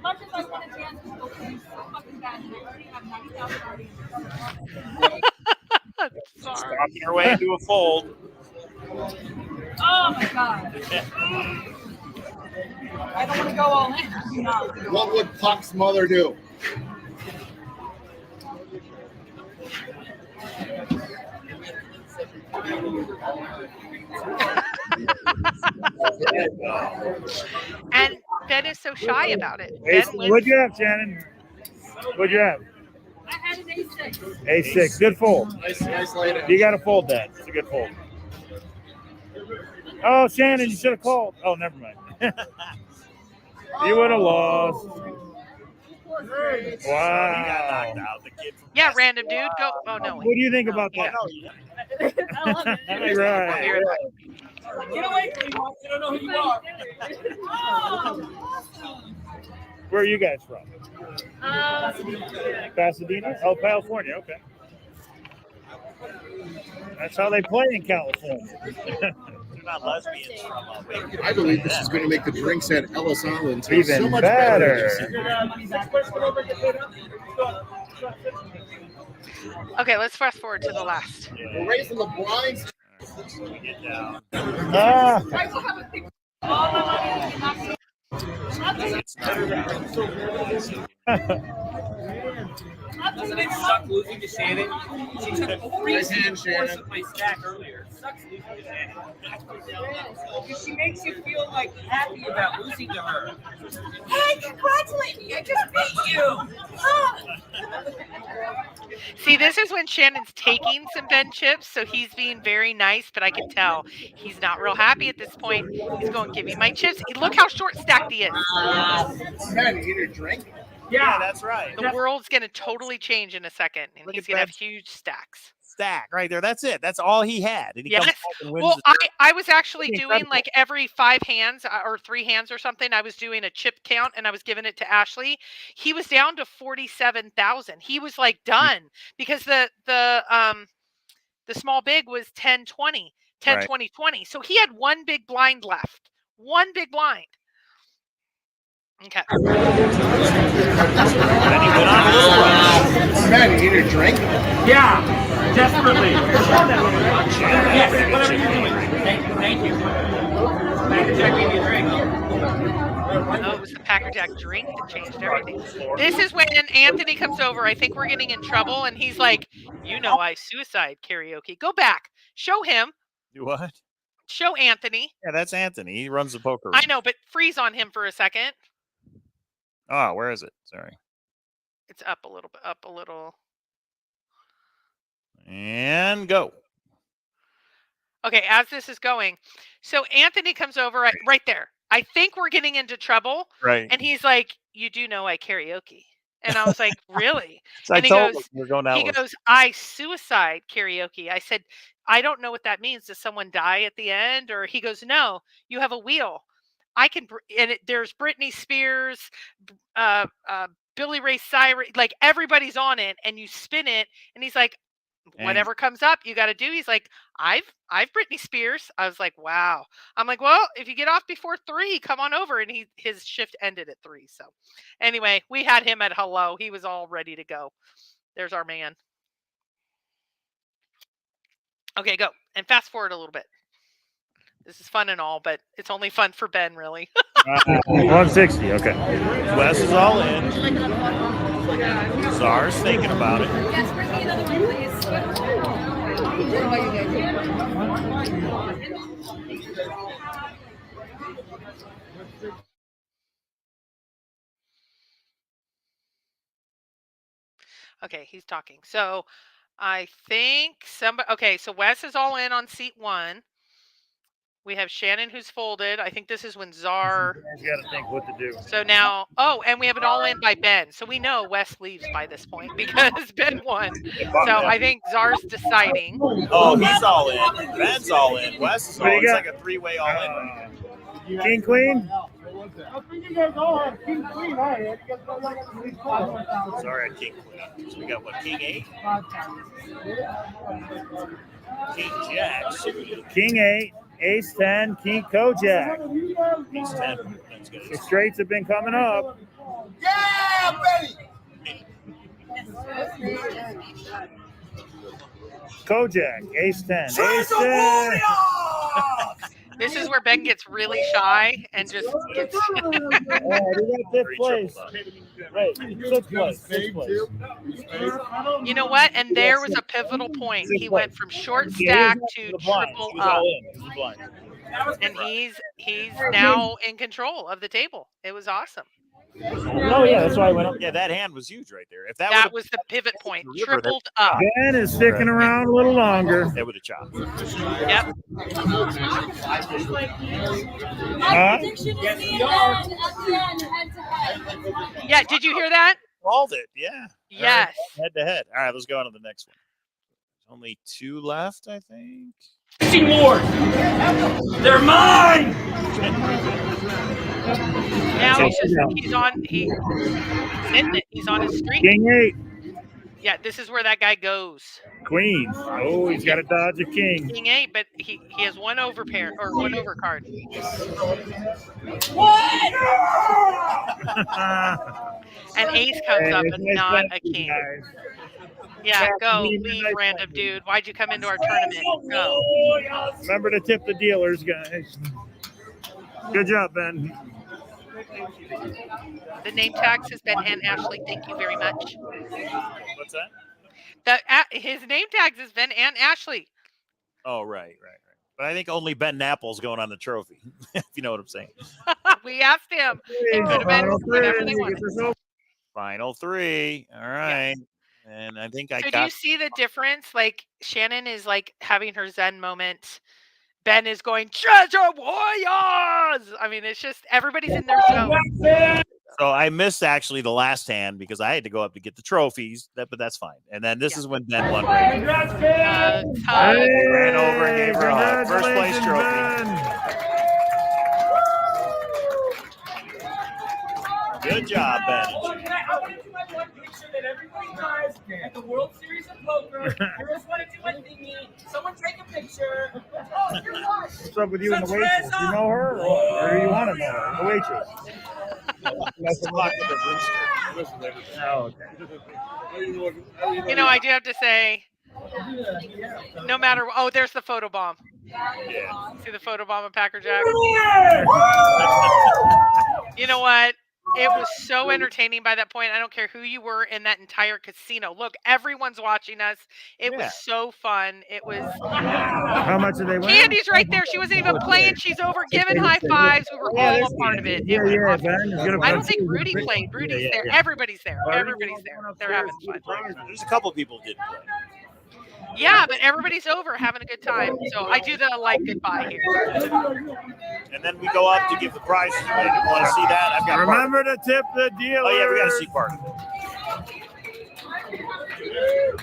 much as I want to dance, it's so fucking bad. And I already have 90,000 audience. Stopping her way into a fold. Oh my god. I don't want to go all in. No. What would Puck's mother do? And Ben is so shy about it. What'd you have, Shannon? What'd you have? I had an A6. A6. Good fold. Nice lady. You got to fold that. It's a good fold. Oh, Shannon, you should have called. Oh, never mind. You would have lost. Wow. Yeah, random dude. Go. Oh, no. What do you think about that? I love it. Right. Get away from me, Mark. You don't know who you are. Where are you guys from? Pasadena? Oh, California. Okay. That's how they play in California. They're not lesbians from Wakefield. I believe this is going to make the drinks at Ellis Island taste Even so much better. Okay, let's fast forward to the last. We're raising the blinds. We get down. Ah, It's Doesn't it suck losing to Shannon? She took 3 points of my stack earlier. It sucks losing to Shannon. Because she makes you feel like happy about losing to her. Hey, congratulate me! I just beat you! See, this is when Shannon's taking some Ben chips, so he's being very nice, but I can tell he's not real happy at this point. He's going, give me my chips. Look how short stacked he is. Man, you need a drink? Yeah, that's right. The world's going to totally change in a second, and Look he's at going to have that. huge stacks. Stack right there. That's it. That's all he had. And he Yes. comes back and wins Well, the I was actually Pretty doing incredible. like every 5 hands or 3 hands or something. I was doing a chip count, and I was giving it to Ashley. He was down to 47,000. He was like done because the small big was 10-20, 10, Right. 20, 20. So he had one big blind left. One big blind. Okay. Then he went on a little run. Man, you need a drink? Yeah, desperately. Yes, Pretty good whatever chip you're doing. game. Thank you. Packer Jack gave me a drink. Oh, it was the Packer Jack drink that changed everything. This is when Anthony comes over. I think we're getting in trouble, and he's like, I suicide karaoke. Go back. Show him. Do what? Show Anthony. Yeah, that's Anthony. He runs the poker room. I know, but freeze on him for a second. Oh, where is it? Sorry. It's up a little bit. Up a little. And go. Okay, as this is going. So Anthony comes over right there. I think we're getting into trouble. Right. And he's like, you do know I karaoke. And I was like, really? So and I he told goes, him we're going out. He goes, I suicide karaoke. I said, I don't know what that means. Does someone die at the end? Or he goes, no, you have a wheel. I can, there's Britney Spears, Billy Ray Cyrus, like everybody's on it, and you spin it, and he's like, whatever comes up, you got to do. He's like, I've Britney Spears. I was like, wow. I'm like, well, if you get off before 3, come on over. And his shift ended at 3. So anyway, we had him at hello. He was all ready to go. There's our man. Okay, go. And fast forward a little bit. This is fun and all, but it's only fun for Ben, really. 160. Okay. Wes is all in. Czar's thinking about it. Yes, bring me another one, please. Okay, he's talking. So I think somebody. Okay, so Wes is all in on seat 1. We have Shannon who's folded. I think this is when Czar. You got to think what to do. So now, and we have it all in by Ben. So we know Wes leaves by this point because Ben won. So I think Czar's deciding. Oh, he's all in. Ben's all in. Wes is all What do in. you It's got? like a 3-way all in. King, queen? Sorry, I king queen. So we got what? King 8? King Jack. King 8, ace 10, king Kojak. Ace 10. That's good. The straights have been coming up. Yeah, Betty! Kojak, ace 10, ace 10. This is where Ben gets really shy and just gets. We got 5th place. Right, 6th place. 6th place. You know what? And there was a pivotal point. He went from short stack to triple up, and he's now in control of the table. It was awesome. Oh, yeah, that's why I went up. Yeah, that hand was huge right there. If that, That was the pivot point. Tripled up. Ben is sticking around a little longer. They would have chopped. Yep. Yeah. Did you hear that? Called it. Yeah. Yes. Head to head. All right, let's go on to the next one. There's only 2 left, I think. Wars. They're mine. Now he's on his street. King 8. Yeah, this is where that guy goes. Queen. Oh, he's got to dodge a king. King 8, but he has one over pair or one over card. And ace comes up and not a king. Yeah, go, leave, random dude. Why'd you come into our tournament? Go. Remember to tip the dealers, guys. Good job, Ben. The name tags has been Ann Ashley. Thank you very much. What's that? His name tags has been Ann Ashley. Oh, right. But I think only Ben Napple's going on the trophy, if you know what I'm saying. We asked him. It could have been whatever they wanted. Final 3. All right. Yeah. And I think I So got... do you see the difference? Like, Shannon is like having her Zen moment. Ben is going, Treasure Warriors! I mean, it's just everybody's in their zone. So I missed actually the last hand because I had to go up to get the trophies, but that's fine. And then this is when Ben won. Ran over and gave her a hug. First place trophy. Good job, Ben. I want to do my one picture that everybody does at the World Series of Poker. Girls want to do a thingy. Someone take a picture. Oh, you're what? What's up with you and the waitress? You know her, or do you want to know her? The waitress. Oh, okay. You know, I do have to say, no matter there's the photo bomb. Yeah. See the photo bomb of Packer Jack? You know what? It was so entertaining by that point. I don't care who you were in that entire casino. Look, everyone's watching us. It was so fun. It was. How much did they win? Candy's right there. She wasn't even playing. She's over giving high fives. We were all a part of it. It was awesome. I don't think Rudy played. Rudy's there. Everybody's there. Everybody's there. They're having fun. There's a couple people who didn't play. Yeah, but everybody's over having a good time. So I do the goodbye here. And then we go up to give the prizes away. You want to see that? I've got Remember to tip the dealer. Oh, yeah, we got to see part.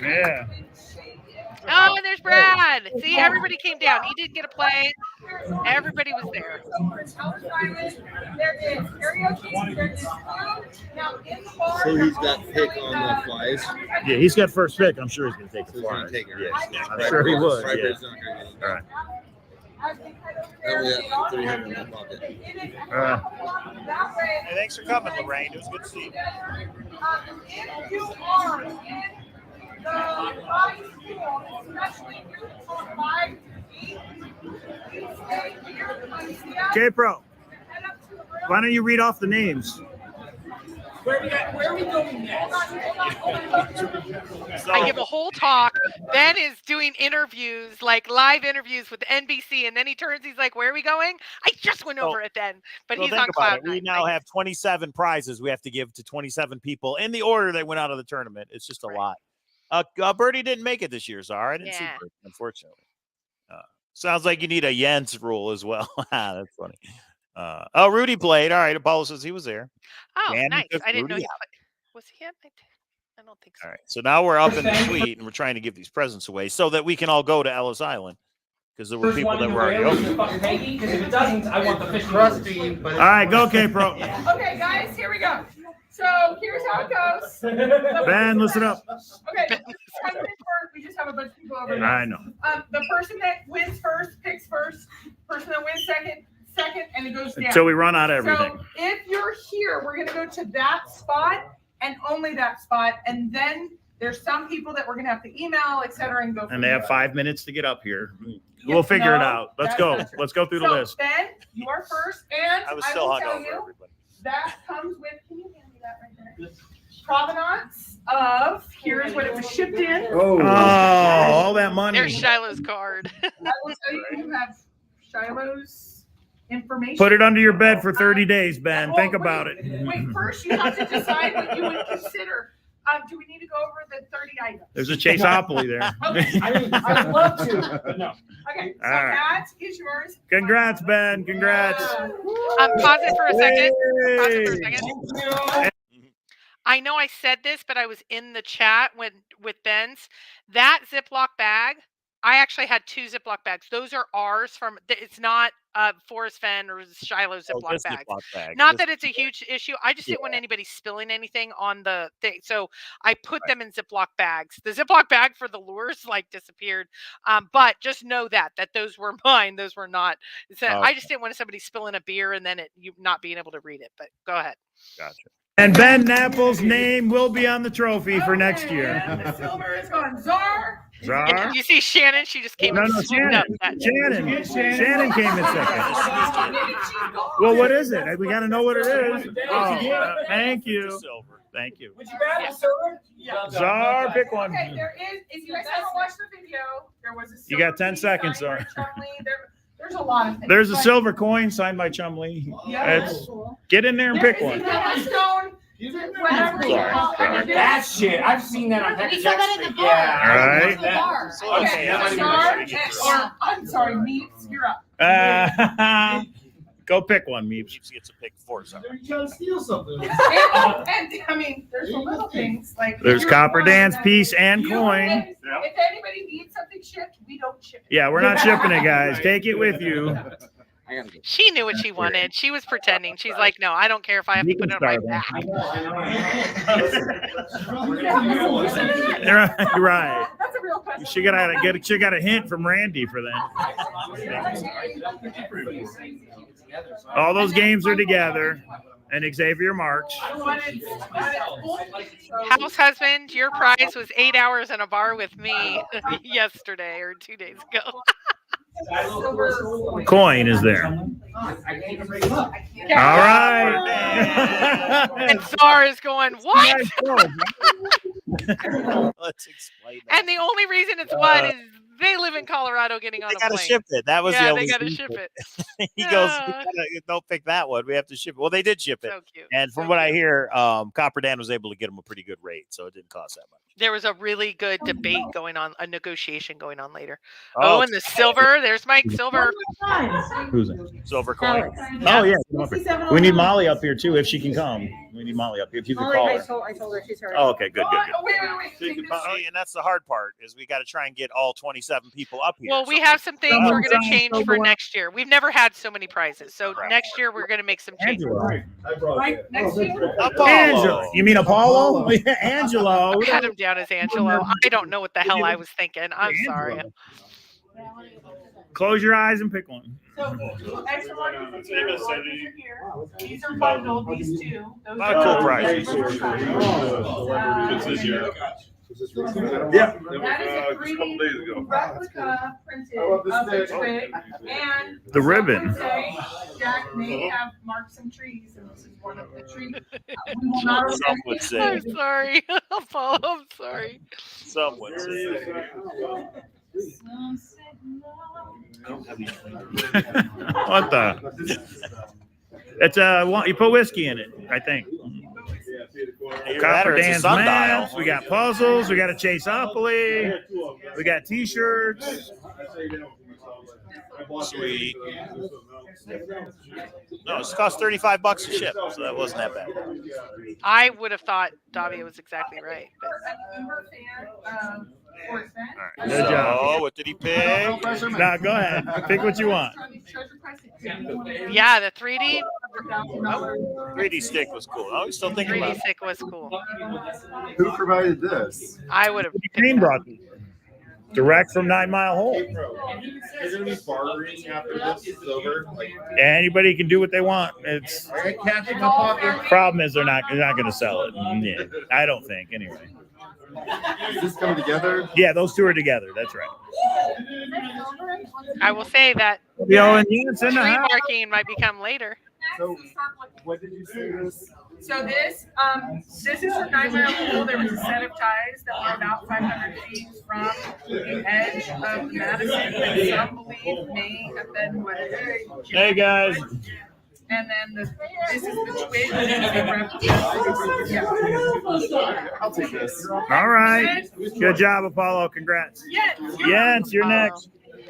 Yeah. Oh, and there's Brad. See, everybody came down. He didn't get a play. Everybody was there. So he's got pick on the flies. Yeah, he's got first pick. I'm sure he's going to take the flies. Yeah, I'm sure he would. Yeah. All right. I only got 300 in my pocket. Hey, thanks for coming, Lorraine. It was good to see you. If you are in the high school, especially if you're from 5 to 8, you stay here. Okay, Pro. Why don't you read off the names? Where are we going next? I give a whole talk. Ben is doing interviews, like live interviews with NBC, and then he turns. He's like, "Where are we going?" I just went over it then, but he's on cloud nine. We now have 27 prizes we have to give to 27 people in the order they went out of the tournament. It's just a lot. Birdie didn't make it this year, Zara. I didn't see Birdie, unfortunately. Sounds like you need a Jens rule as well. That's funny. Rudy played. All right. Apollo says he was there. Oh, Danny nice. I didn't know Rudy he played. Was he in? I don't think so. All right. So now we're up in the suite and we're trying to give these presents away so that we can all go to Ellis Island because there were people that were already open. Because if it doesn't, I want the fish crusty. All right, go, K-Pro. Okay, guys, here we go. So here's how it goes. Ben, listen up. Okay, we just have a bunch of people over there. I know. The person that wins first picks first. Person that wins second, and it goes down. Until we run out of everything. So if you're here, we're going to go to that spot and only that spot. And then there's some people that we're going to have to email, et cetera, and go. And they have 5 minutes to get up here. We'll figure it out. Let's go. Let's go through the list. Ben, you are first. And I was still will hung tell over you, everybody. that comes with, can you hand me that right there? Provenance of, here's what it was shipped in. Oh, all that money. There's Shiloh's card. I will tell you, you have Shiloh's information. Put it under your bed for 30 days, Ben. Think about it. Wait, first you have to decide what you would consider. Do we need to go over the 30 items? There's a Chaseopoly there. Okay. I would love to, but no. Okay, so All right. that is yours. Congrats, Ben. Congrats. Pause it for a second. Pause it for a second. I know I said this, but I was in the chat with Ben's. That Ziploc bag, I actually had 2 Ziploc bags. Those are ours it's not Forrest Fenn or Shiloh Ziploc this bags. Ziploc bag. Not This- that it's a huge issue. I just didn't want anybody spilling anything on the thing. So I put them in Ziploc bags. The Ziploc bag for the lures like disappeared. But just know that those were mine. Those were not. So I just didn't want somebody spilling a beer and then you not being able to read it. But go ahead. Gotcha. And Ben Knapple's name will be on the trophy for next year. The silver is gone. Czar. Czar? Yeah, did you see Shannon? She just came No, and no, swooped up. Shannon came in second. Well, what is it? We got to know what it is. Oh, thank you. Silver. Thank you. Would you grab the silver? Yeah. Czar, pick one. Okay, there is. If you guys haven't watched the video, there was a silver. You got 10 piece seconds, signed Czar. by Chumley. There's a lot of things. There's a But- silver coin signed by Chumley. Get in there and There pick is a one. Yellowstone, whatever you call it. That shit. I've seen that on He saw that at the bar. Yeah. All right. The bar. Okay, Yeah. Czar, or I'm sorry, Meeps, you're up. Go pick one, Meeps. Keeps gets a pick for something. You're trying to steal something. And I mean, there's the little things like. There's you're copper fine, dance that- piece and you- coin. If anybody needs something shipped, we don't ship it. Yeah, we're not shipping it, guys. Take it with you. I gotta go. She knew what she wanted. She was pretending. She's like, no, I don't care if I have to You put can it on my start back. You're right. That's a real question. She got a hint from Randy for that. All those games are together, and Xavier Marks. House husband, your prize was 8 hours in a bar with me yesterday or 2 days ago. Coin is there. All right. And Czar is going, what? Let's explain that. And the only reason it's what is they live in Colorado getting on They a gotta plane. ship it. That was the Yeah, only they got to reason. ship it. He goes, Ah. don't pick that one. We have to ship it. Well, they did ship it. So cute. And from So what I cute. hear, Copper Dan was able to get them a pretty good rate, so it didn't cost that much. There was a really good debate going on, a negotiation going on later. Oh, and the silver. There's Mike Silver. Who's it? silver coin. Oh, yeah. Come up here. We need Molly up here, too, if she can come. We need Molly up here. If you can call her. I told her she's heard. Oh, okay. Good, good, good. Wait. Take this. See, and that's the hard part is we got to try and get all 27 people up here. Well, we So- have some things we're going to Someone change for next year. We've never had so many prizes. So Right. next year we're going to make some changes. Angelo. Right next to you. Apollo. Angelo. You mean Apollo? Yeah, Angelo. I had him down as Angelo. I don't know what the hell I was thinking. I'm sorry. Close your eyes and pick one. So, extra one is here, one is here. These are bundled, these two. Those Lot are of cool all prizes. Yeah. That is a 3D replica printed of the twig and. The ribbon. some would say Jack may have marked some trees and this is one of the trees. We will not. Some would say. I'm sorry. Apollo, I'm sorry. Some would say. What the? It's you put whiskey in it, I think. Either that or Copper it's a Dan's sundial. maps. We got puzzles. We got a Chaseopoly. We got T-shirts. Sweet. No, it's cost $35 to ship, so that wasn't that bad. I would have thought Davia was exactly right. But An Uber fan, Forrest Fenn. All right. Good job. So, what did he pick? Now go ahead. Pick what you want. yeah, the 3D 3D stick was cool. I was still thinking about 3D it. stick was cool. Who provided this? I would have Green picked that. brought these. Direct from 9 Mile Hole. Is there gonna be bartering after this is over? Like, Anybody can do what they want. It's I got cash in my pocket. problem is they're not going to sell it. Yeah, I don't think anyway. Is this coming together? Yeah, those two are together. That's right. I will say that Yo, and it's in the tree house. marking might become later. So, what did you say this? So this is from 9 Mile Pool. There was a set of ties that were about 500 feet from the edge of the Madison that some believe may have been what it is. Hey guys. And then this is the twig. Yeah. I'll take this. All right. Good job, Apollo. Congrats. Yes. Jens, you're Apollo. next.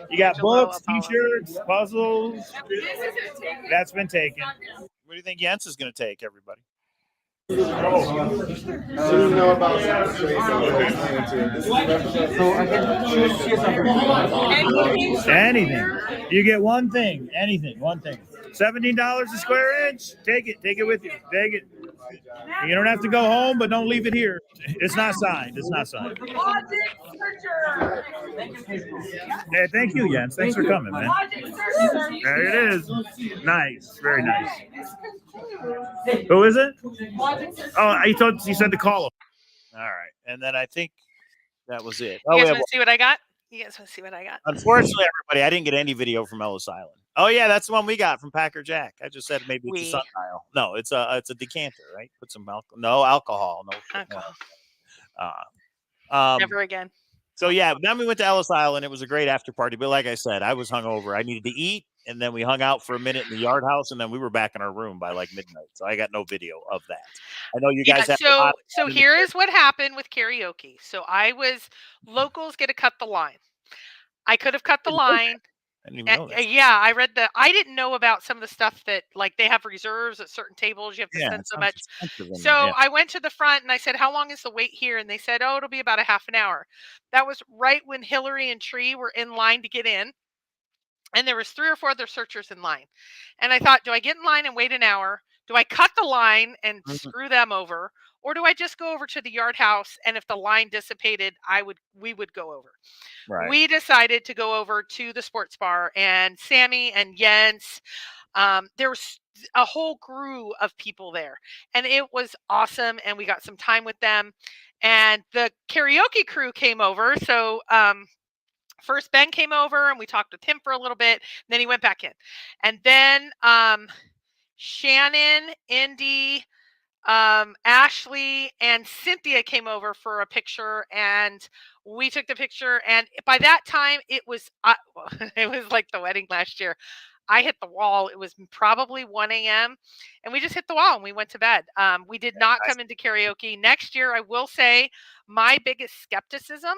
You got Angelo, books, Apollo. T-shirts, puzzles. This isn't taken. That's been taken. What do you think Jens is going to take, everybody? Didn't know about Anything. You get one thing. Anything. One thing. $17 a square inch. Take it. Take it with you. Take it. You don't have to go home, but don't leave it here. It's not signed. It's not signed. Hey, thank you, Jens. Thanks for coming, man. There it is. Nice. Very nice. Who is it? Oh, he said to call him. All right. And then I think that was it. You Oh, guys yeah. want to see what I got? You guys want to see what I got? Unfortunately, everybody, I didn't get any video from Ellis Island. Oh yeah, that's the one we got from Packer Jack. I just said maybe it's a sundial. No, it's a decanter, right? Put some alcohol. No alcohol. No. Never again. So yeah, then we went to Ellis Island. It was a great after party, but like I said, I was hungover. I needed to eat, and then we hung out for a minute in the yard house, and then we were back in our room by like midnight. So I got no video of that. I know you guys have. So here is what happened with karaoke. So locals get to cut the line. I could have cut the line. I didn't even know that. Yeah, I didn't know about some of the stuff that like they have reserves at certain tables. You have to spend so much. So I went to the front and I said, "How long is the wait here?" And they said, "Oh, it'll be about a half an hour." That was right when Hillary and Tree were in line to get in. And there was 3 or 4 other searchers in line. And I thought, do I get in line and wait an hour? Do I cut the line and screw them over? Or do I just go over to the yard house, and if the line dissipated, we would go over. Right. We decided to go over to the sports bar, and Sammy and Jens, there was a whole crew of people there, and it was awesome. And we got some time with them, and the karaoke crew came over. So, first Ben came over and we talked with him for a little bit, and then he went back in. And then Shannon, Indy, Ashley, and Cynthia came over for a picture, and we took the picture. And by that time it was like the wedding last year. I hit the wall. It was probably 1 a.m. and we just hit the wall and we went to bed. We did not come into karaoke. Next year, I will say my biggest skepticism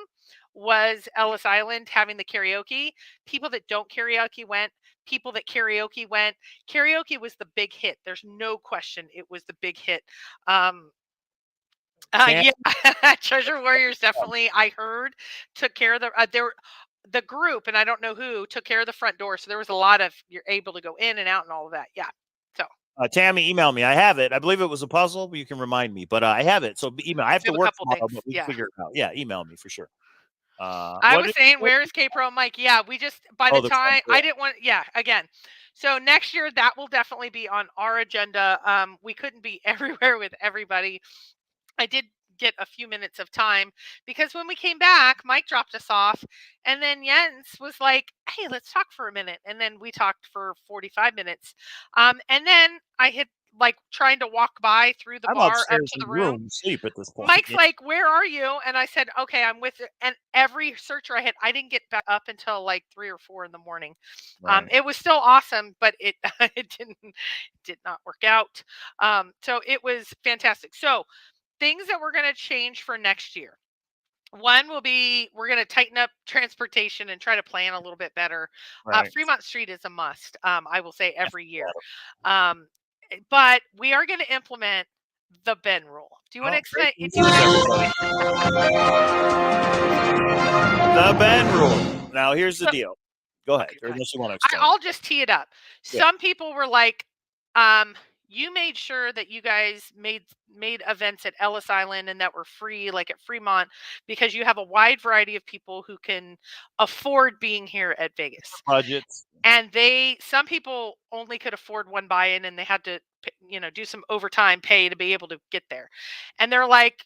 was Ellis Island having the karaoke. People that don't karaoke went. People that karaoke went. Karaoke was the big hit. There's no question it was the big hit. Yeah, Treasure Warriors definitely, I heard, took care of the group, and I don't know who, took care of the front door. So there was a lot of, you're able to go in and out and all of that. Yeah. So Tammy, email me. I have it. I believe it was a puzzle, but you can remind me. But I have it. So email. I have to work tomorrow, but we figure it out. Yeah, email me for sure. I was saying, where is K-Pro Mike? Yeah, we just, by the time, I didn't want, again. So next year, that will definitely be on our agenda. We couldn't be everywhere with everybody. I did get a few minutes of time because when we came back, Mike dropped us off, and then Jens was like, "Hey, let's talk for a minute." And then we talked for 45 minutes. And then I had like trying to walk by through the bar up to the room. Sleep at this point. Mike's like, "Where are you?" And I said, "Okay, I'm with you." And every searcher I didn't get back up until like 3 or 4 in the morning. Right. It was still awesome, but it did not work out. So it was fantastic. So things that we're going to change for next year. One will be, we're going to tighten up transportation and try to plan a little bit better. Right. Fremont Street is a must, I will say, every year. But we are going to implement the Ben rule. Do you want to explain? The Ben rule. Now, here's the deal. Go ahead. Unless you want to explain. I'll just tee it up. Yeah. Some people were like, you made sure that you guys made events at Ellis Island and that were free, like at Fremont, because you have a wide variety of people who can afford being here at Vegas. Budgets. And some people only could afford one buy-in, and they had to, do some overtime pay to be able to get there. And they're like,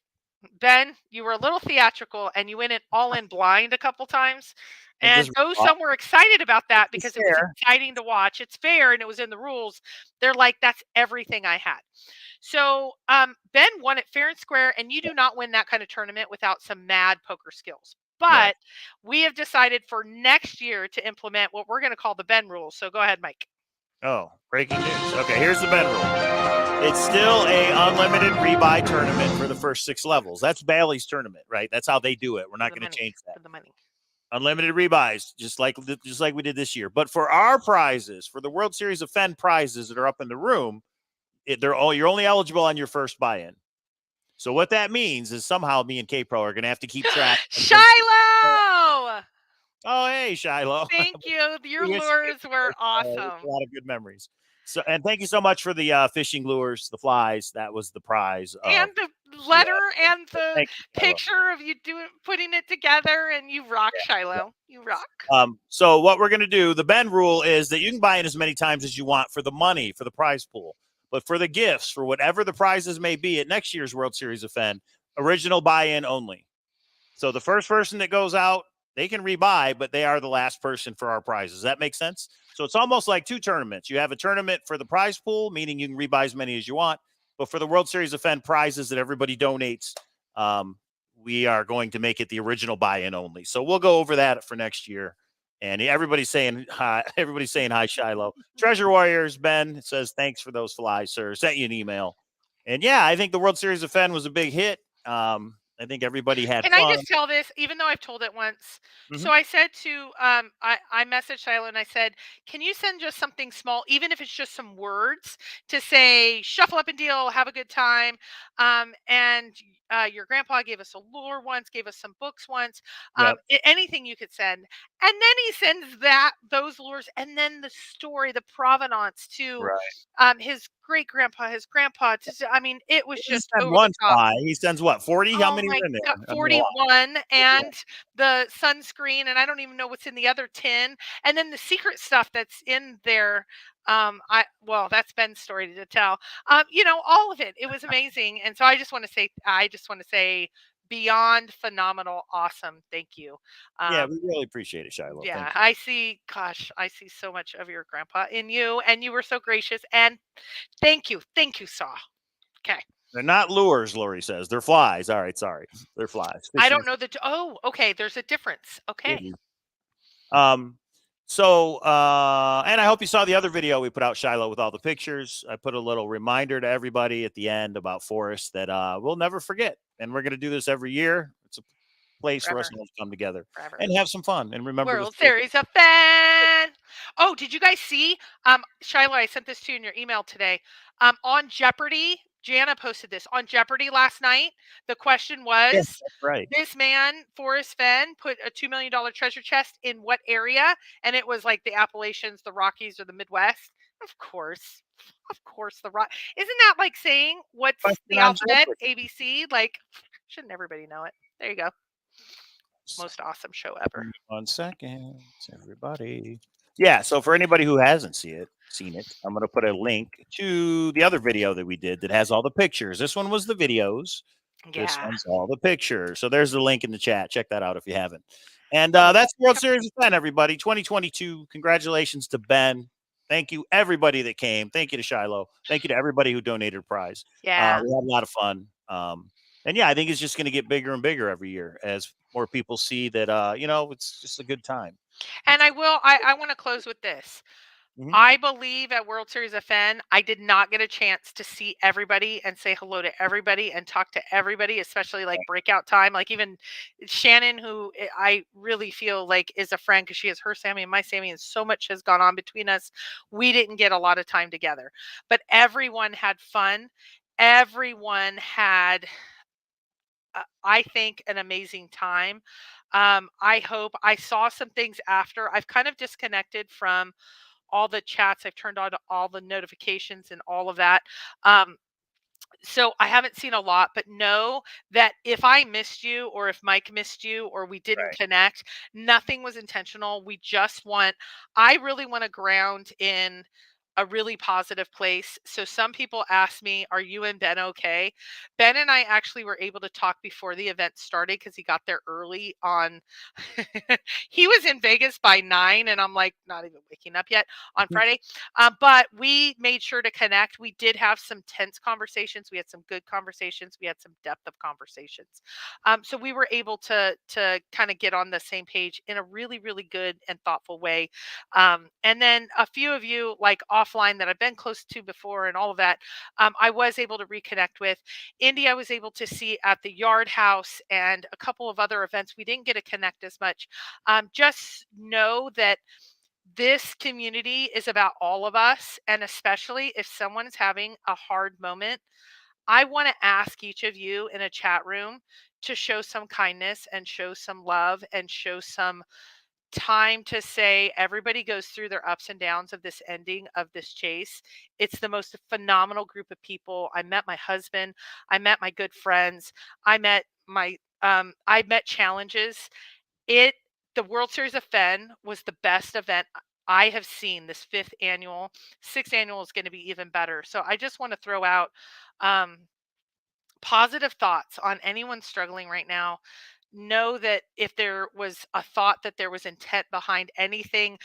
Ben, you were a little theatrical and you went in all in blind a couple times. And some were excited about that because it was exciting to watch. It's fair, and it was in the rules. They're like, that's everything I had. So Ben won it fair and square, and you do not win that kind of tournament without some mad poker skills. But we have decided for next year to implement what we're going to call the Ben rule. So go ahead, Mike. Oh, breaking news. Okay, here's the Ben rule. It's still a unlimited rebuy tournament for the first 6 levels. That's Bailey's tournament, right? That's how they do it. We're not going to change that. For the money. Unlimited rebuys, just like we did this year. But for our prizes, for the World Series of Fenn prizes that are up in the room, you're only eligible on your first buy-in. So what that means is somehow me and K-Pro are going to have to keep track. Shiloh! Oh, hey, Shiloh. Thank you. Your We wish you lures were a awesome. lot of good memories. So, and thank you so much for the fishing lures, the flies. That was the prize. And the letter and the Thank you, Shiloh. picture of you putting it together, and you rock, Shiloh. You rock. So what we're going to do, the Ben rule is that you can buy in as many times as you want for the money, for the prize pool. But for the gifts, for whatever the prizes may be at next year's World Series of Fenn, original buy-in only. So the first person that goes out, they can rebuy, but they are the last person for our prizes. Does that make sense? So it's almost like two tournaments. You have a tournament for the prize pool, meaning you can rebuy as many as you want. But for the World Series of Fenn prizes that everybody donates, we are going to make it the original buy-in only. So we'll go over that for next year. And everybody's saying hi. Everybody's saying hi, Shiloh. Treasure Warriors, Ben says, thanks for those flies, sir. Sent you an email. And yeah, I think the World Series of Fenn was a big hit. I think everybody had Can fun. I just tell this, even though I've told it once? So I said to, I messaged Shiloh and I said, can you send just something small, even if it's just some words, to say, shuffle up and deal, have a good time. And your grandpa gave us a lure once, gave us some books once, anything you could send. And then he sends those lures, and then the story, the provenance to his great grandpa, his grandpa. I mean, it was just over one the top. He sends what, 40? How many my are in there? God, 41, and the sunscreen, and I don't even know what's in the other 10, and then the secret stuff that's in there. That's Ben's story to tell. All of it. It was amazing, and so I just want to say, beyond phenomenal, awesome. Thank you. Yeah, we really appreciate it, Shiloh. Yeah, I see so much of your grandpa in you, and you were so gracious, and thank you, Saw. Okay. They're not lures, Lori says. They're flies. All right, sorry. They're flies. I don't know that. Oh, okay. There's a difference. Okay. So, and I hope you saw the other video we put out, Shiloh, with all the pictures. I put a little reminder to everybody at the end about Forrest that we'll never forget. And we're going to do this every year. It's a place for us all to come together and have some fun and remember World Series of Fenn. Oh, did you guys see? Shiloh, I sent this to you in your email today. On Jeopardy, Jana posted this on Jeopardy last night. The question was, this man, Forrest Fenn, put a $2 million treasure chest in what area? And it was like the Appalachians, the Rockies, or the Midwest. Of course, the Rock. Isn't that like saying what's the alphabet? ABC? Like, shouldn't everybody know it? There you go. Most awesome show ever. 1 second, everybody. Yeah, so for anybody who hasn't seen it, I'm going to put a link to the other video that we did that has all the pictures. This one was the videos. Yeah. This one's all the pictures. So there's the link in the chat. Check that out if you haven't. And that's World Series of Fenn, everybody. 2022. Congratulations to Ben. Thank you, everybody that came. Thank you to Shiloh. Thank you to everybody who donated a prize. Yeah. We had a lot of fun. And yeah, I think it's just going to get bigger and bigger every year as more people see that, it's just a good time. And I want to close with this. I believe at World Series of Fenn, I did not get a chance to see everybody and say hello to everybody and talk to everybody, especially like breakout time. Like even Shannon, who I really feel like is a friend because she has her Sammy and my Sammy, and so much has gone on between us. We didn't get a lot of time together, but everyone had fun. Everyone had, I think, an amazing time. I hope I saw some things after. I've kind of disconnected from all the chats. I've turned on all the notifications and all of that. So I haven't seen a lot, but know that if I missed you or if Mike missed you or we didn't connect, nothing was intentional. I really want to ground in a really positive place. So some people ask me, are you and Ben okay? Ben and I actually were able to talk before the event started because he got there early on. He was in Vegas by 9 and I'm like not even waking up yet on Friday. But we made sure to connect. We did have some tense conversations. We had some good conversations. We had some depth of conversations. So we were able to kind of get on the same page in a really, really good and thoughtful way. And then a few of you like offline that I've been close to before and all of that, I was able to reconnect with. Indy I was able to see at the Yard House and a couple of other events. We didn't get to connect as much. Just know that this community is about all of us, and especially if someone's having a hard moment, I want to ask each of you in a chat room to show some kindness and show some love and show some time to say everybody goes through their ups and downs of this ending of this chase. It's the most phenomenal group of people. I met my husband, I met my good friends, I met challenges. The World Series of Fenn was the best event I have seen. This 5th annual. 6th annual is going to be even better. So I just want to throw out positive thoughts on anyone struggling right now. Know that if there was a thought that there was intent behind anything,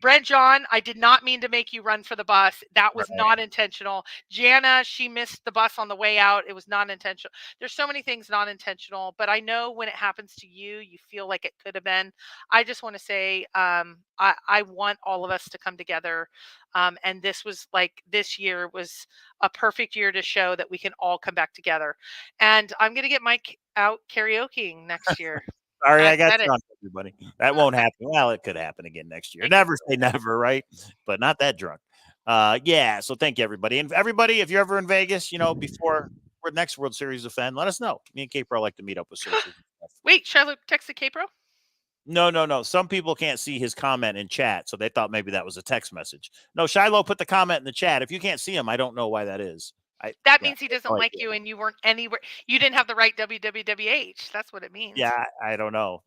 Brent John, I did not mean to make you run for the bus. That was not intentional. Jana, she missed the bus on the way out. It was not intentional. There's so many things not intentional, but I know when it happens to you, you feel like it could have been. I just want to say, I want all of us to come together. And this year was a perfect year to show that we can all come back together. And I'm going to get Mike out karaokeing next year. Sorry, I got drunk, everybody. That won't happen. Well, it could happen again next year. Never say never, right? But not that drunk. Yeah, so thank you, everybody. And everybody, if you're ever in Vegas, before next World Series of Fenn, let us know. Me and K-Pro like to meet up with surfers. Wait, Charlotte texted K-Pro? No. Some people can't see his comment in chat, so they thought maybe that was a text message. No, Shiloh put the comment in the chat. If you can't see him, I don't know why that is. That means he doesn't like you, and you weren't anywhere. You didn't have the right WWWH. That's what it means. Yeah, I don't know.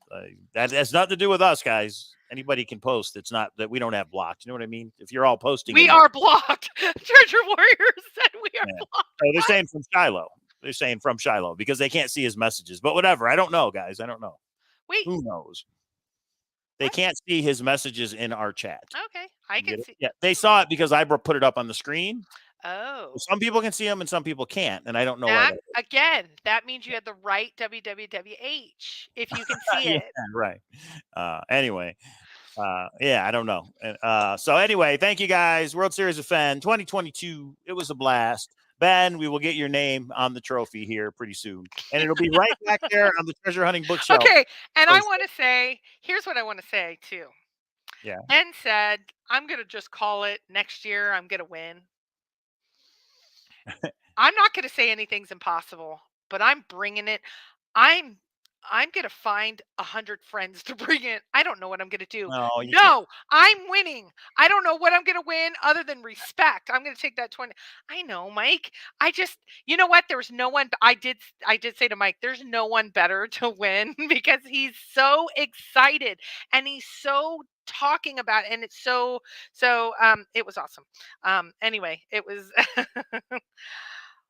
That has nothing to do with us, guys. Anybody can post. It's not that we don't have blocked. You know what I mean? If you're all posting, we are blocked. Treasure Warriors said we are blocked. So they're saying from Shiloh. They're saying from Shiloh because they can't see his messages. But whatever. I don't know, guys. I don't know. Wait. Who knows? They can't see his messages in our chat. Okay, I can see. Yeah, they saw it because I put it up on the screen. Oh. Some people can see them and some people can't, and I don't know why. Again, that means you had the right WWWH if you can see it. Right. Anyway, I don't know. So anyway, thank you guys. World Series of Fenn 2022. It was a blast. Ben, we will get your name on the trophy here pretty soon. And it'll be right back there on the treasure hunting bookshelf. Okay. And I want to say, here's what I want to say too. Yeah. Ben said, I'm going to just call it next year. I'm going to win. I'm not going to say anything's impossible, but I'm bringing it. I'm going to find 100 friends to bring in. I don't know what I'm going to do. No, I'm winning. I don't know what I'm going to win other than respect. I'm going to take that 20. I know, Mike. You know what? There's no one. I did say to Mike, there's no one better to win because he's so excited and he's so talking about it, and it's so it was awesome. Anyway, it was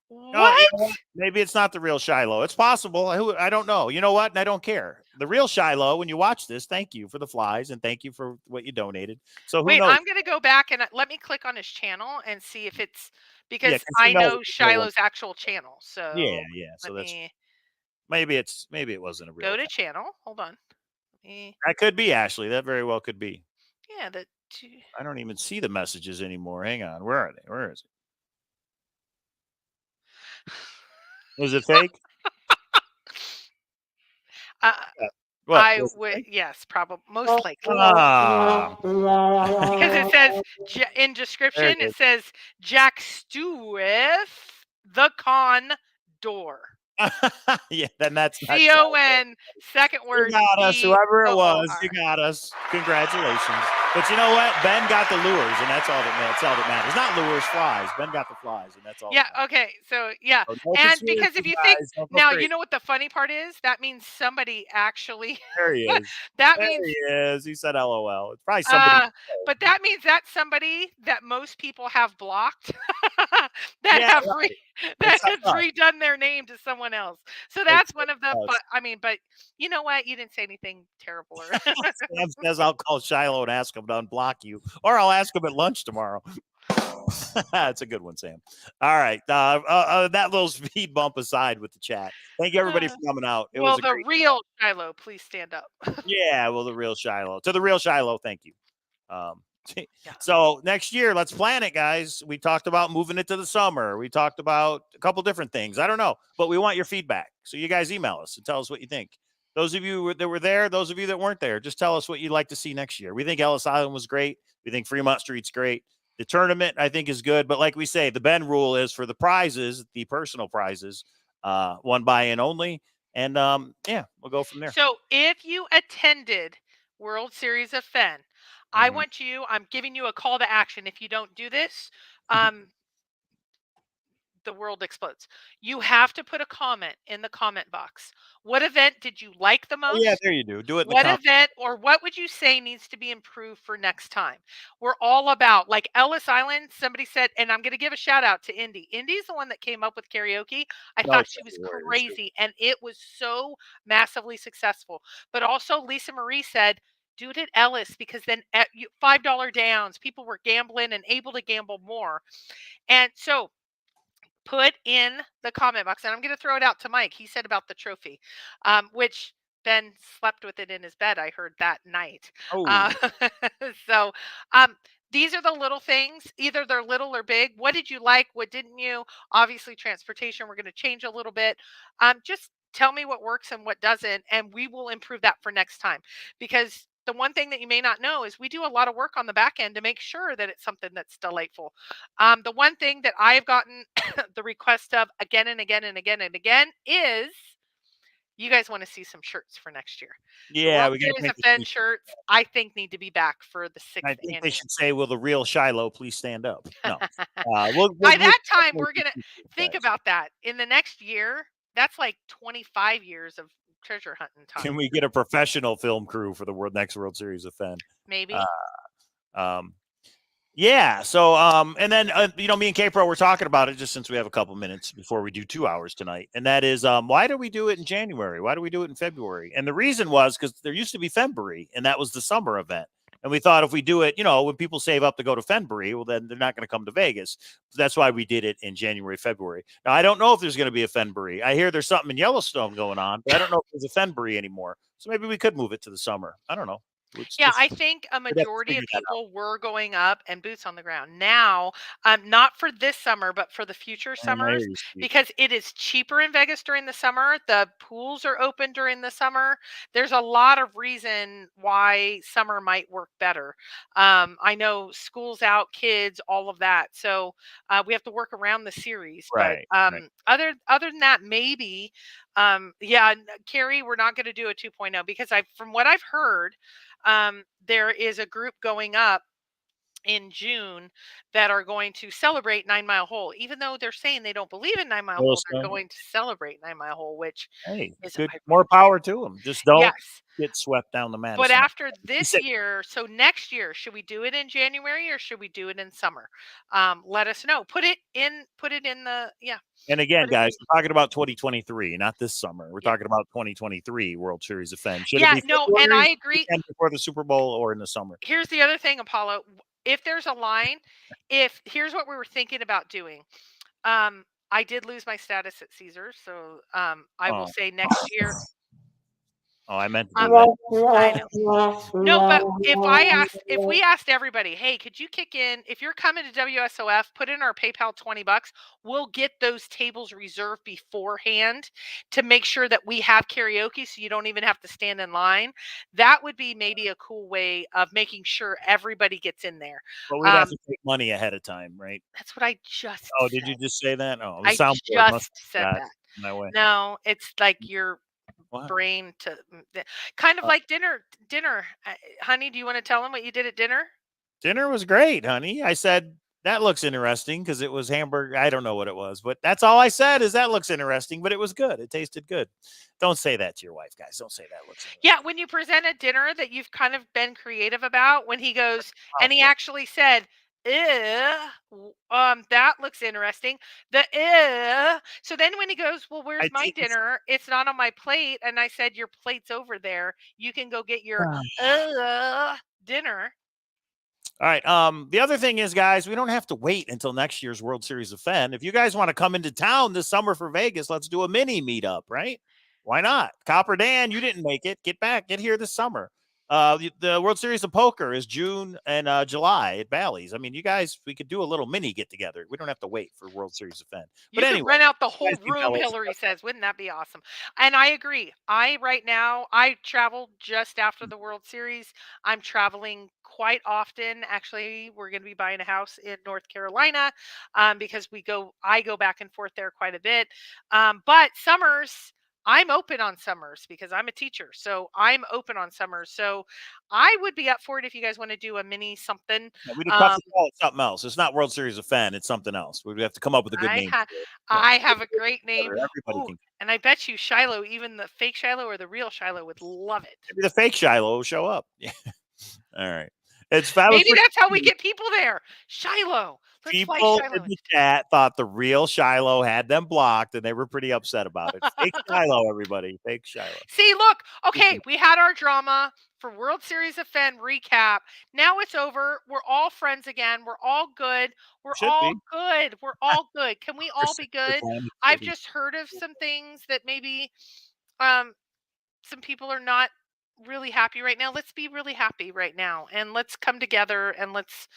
What? Maybe it's not the real Shiloh. It's possible. I don't know. You know what? And I don't care. The real Shiloh, when you watch this, thank you for the flies and thank you for what you donated. So who knows? I'm going to go back and let me click on his channel and see if it's because I know Shiloh's actual channel. So yeah. So that's maybe it wasn't a real. Go to channel. Hold on. That could be Ashley. That very well could be. Yeah. I don't even see the messages anymore. Hang on. Where are they? Where is it? Is it fake? I would, yes, probably, most likely. Because it says in description, it says Jack Stewart, the Condor. Yeah, then that's C-O-N, second word. You got us, whoever it was. You got us. Congratulations. But you know what? Ben got the lures, and that's all that matters. Not lures, flies. Ben got the flies, and that's all. Yeah. Okay. So yeah, so no and because if you think now, you know what the funny part is? That means somebody actually. There he is. Means he is. He said LOL. It's probably somebody. But that means that's somebody that most people have blocked that have redone their name to someone else. So that's one of the. But you know what? You didn't say anything terrible. Sam says I'll call Shiloh and ask him to unblock you, or I'll ask him at lunch tomorrow. That's a good one, Sam. All right. That little speed bump aside with the chat. Thank you, everybody, for coming out. It was the real Shiloh, please stand up. Yeah, well, the real Shiloh. To the real Shiloh, thank you. So next year, let's plan it, guys. We talked about moving it to the summer. We talked about a couple different things. I don't know, but we want your feedback. So you guys email us and tell us what you think. Those of you that were there, those of you that weren't there, just tell us what you'd like to see next year. We think Ellis Island was great. We think Fremont Street's great. The tournament, I think, is good. But like we say, the Ben rule is for the prizes, the personal prizes, one buy-in only. And yeah, we'll go from there. So if you attended World Series of Fenn, I want you, I'm giving you a call to action. If you don't do this, the world explodes. You have to put a comment in the comment box. What event did you like the most? Oh, yeah, there you do. Do it in the What comments. event or what would you say needs to be improved for next time? We're all about, like Ellis Island, somebody said, and I'm going to give a shout out to Indy. Indy's the one that came up with karaoke. I thought she was crazy, and it was so massively successful. But also Lisa Marie said, do it at Ellis, because then at $5 downs, people were gambling and able to gamble more. And so put in the comment box, and I'm going to throw it out to Mike. He said about the trophy, which Ben slept with it in his bed. I heard that night. Oh. So these are the little things. Either they're little or big. What did you like? What didn't you? Obviously, transportation, we're going to change a little bit. Just tell me what works and what doesn't, and we will improve that for next time. Because the one thing that you may not know is we do a lot of work on the back end to make sure that it's something that's delightful. The one thing that I've gotten the request of again and again and again and again is you guys want to see some shirts for next year. Yeah, we got to Fenn shirts. I think need to be back for the 6th. I think they should say, "Will the real Shiloh please stand up?" No. By that time, we're gonna think about that. In the next year, that's like 25 years of treasure hunting time. Can we get a professional film crew for the next World Series of Fenn? Maybe. Yeah. So, and then, me and K-Pro were talking about it just since we have a couple minutes before we do 2 hours tonight. And that is, why do we do it in January? Why do we do it in February? And the reason was because there used to be Fenbury, and that was the summer event. And we thought if we do it, when people save up to go to Fenbury, well, then they're not going to come to Vegas. So that's why we did it in January, February. Now, I don't know if there's going to be a Fenbury. I hear there's something in Yellowstone going on, but I don't know if there's a Fenbury anymore. So maybe we could move it to the summer. I don't know. I think a majority of people were going up and boots on the ground. Now, not for this summer, but for the future summers, because it is cheaper in Vegas during the summer. The pools are open during the summer. There's a lot of reason why summer might work better. I know school's out, kids, all of that. So we have to work around the series. Right. But other than that, maybe, Carrie, we're not going to do a 2.0 because from what I've heard, there is a group going up in June that are going to celebrate 9 Mile Hole, even though they're saying they don't believe in 9 Mile Hole. They're going to celebrate 9 Mile Hole, which is good. More power to them. Just don't get swept down the Madison. But after this year, so next year, should we do it in January or should we do it in summer? Let us know. Put it in the And again, guys, we're talking about 2023, not this summer. We're talking about 2023 World Series of Fenn. Should it be and I agree. Before the Super Bowl or in the summer. Here's the other thing, Apollo. If there's a line, here's what we were thinking about doing. I did lose my status at Caesars, so I will say next year. Oh, I meant to do that. I know. No, but if we asked everybody, hey, could you kick in, if you're coming to WSOF, put in our PayPal $20, we'll get those tables reserved beforehand to make sure that we have karaoke so you don't even have to stand in line. That would be maybe a cool way of making sure everybody gets in there. But we'd have to take money ahead of time, right? That's what I just said. Did you just say that? Oh, I just said that. My way. No, it's like your brain to kind of like dinner. Honey, do you want to tell them what you did at dinner? Dinner was great, honey. I said that looks interesting because it was hamburger. I don't know what it was, but that's all I said is that looks interesting, but it was good. It tasted good. Don't say that to your wife, guys. Don't say that looks interesting. Yeah, when you present a dinner that you've kind of been creative about, when he goes and he actually said, that looks interesting. So then when he goes, well, where's my dinner? It's not on my plate. And I said, your plate's over there. You can go get your dinner. All right. The other thing is, guys, we don't have to wait until next year's World Series of Fenn. If you guys want to come into town this summer for Vegas, let's do a mini meetup, right? Why not? Copper Dan, you didn't make it. Get here this summer. The World Series of Poker is June and July at Bally's. I mean, you guys, we could do a little mini get together. We don't have to wait for World Series of Fenn. You But could anyway, rent out the you whole guys be room, fellas. Hillary says. Wouldn't that be awesome? And I agree. Right now, I travel just after the World Series. I'm traveling quite often. Actually, we're going to be buying a house in North Carolina because I go back and forth there quite a bit. But summers, I'm open on summers because I'm a teacher. So I'm open on summers. So I would be up for it if you guys want to do a mini something. Yeah, we'd have to call it something else. It's not World Series of Fenn. It's something else. We'd have to come up with a good name. I have a great name. Everybody Ooh, can. and I bet you Shiloh, even the fake Shiloh or the real Shiloh, would love it. Maybe the fake Shiloh will show up. Yeah. All right. Maybe that's how we get people there. Shiloh. Let's fly People Shiloh. in the chat thought the real Shiloh had them blocked, and they were pretty upset about it. Fake Shiloh, everybody. Fake Shiloh. See, look. Okay, we had our drama for World Series of Fenn recap. Now it's over. We're all friends again. We're all good. We're all good. We're all good. Can we all be good? I've just heard of some things that maybe some people are not really happy right now. Let's be really happy right now, and let's come together and let's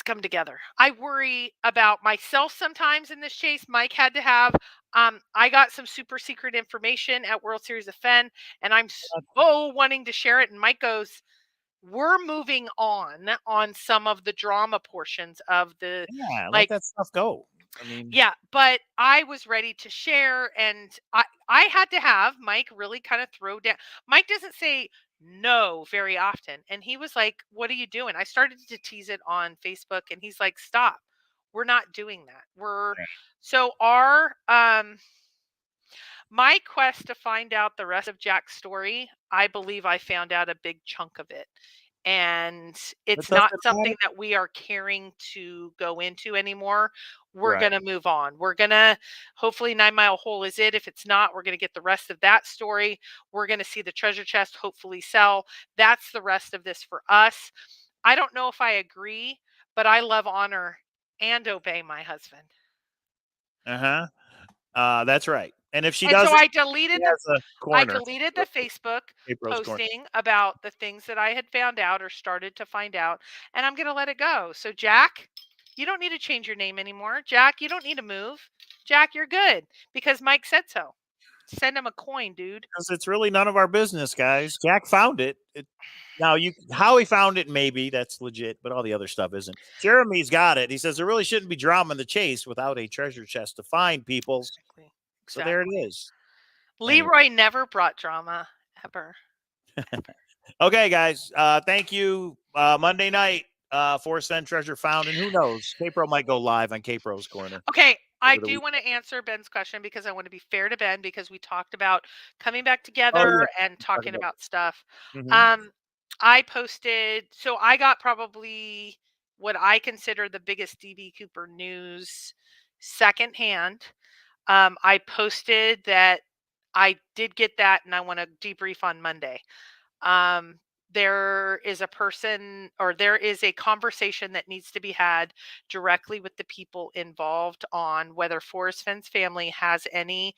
come together. I worry about myself sometimes in this chase. Mike had to have I got some super secret information at World Series of Fenn, and I'm so wanting to share it. And Mike goes, we're moving on some of the drama portions of the let that stuff go. I mean, yeah, but I was ready to share, and I had to have Mike really kind of throw down. Mike doesn't say no very often, and he was like, "What are you doing?" I started to tease it on Facebook, and he's like, "Stop, we're not doing that." So our my quest to find out the rest of Jack's story, I believe I found out a big chunk of it. And it's not something that we are caring to go into anymore. We're going to move on. We're going to, hopefully 9 Mile Hole is it. If it's not, we're going to get the rest of that story. We're going to see the treasure chest hopefully sell. That's the rest of this for us. I don't know if I agree, but I love, honor, and obey my husband. That's right. And if she doesn't, so I deleted the Facebook posting about the things that I had found out or started to find out, and I'm going to let it go. So Jack, you don't need to change your name anymore. Jack, you don't need to move. Jack, you're good because Mike said so. Send him a coin, dude. Because it's really none of our business, guys. Jack found it. Now, how he found it, maybe that's legit, but all the other stuff isn't. Jeremy's got it. He says there really shouldn't be drama in the chase without a treasure chest to find people. Exactly. So there it is. Leroy never brought drama, ever. Okay, guys. Thank you. Monday night, Forrest Fenn treasure found, and who knows? K-Pro might go live on K-Pro's Corner. Okay, I do want to answer Ben's question because I want to be fair to Ben because we talked about coming back together and talking about stuff. I posted, so I got probably what I consider the biggest DB Cooper news secondhand. I posted that I did get that and I want to debrief on Monday. There is a person or there is a conversation that needs to be had directly with the people involved on whether Forrest Fenn's family has any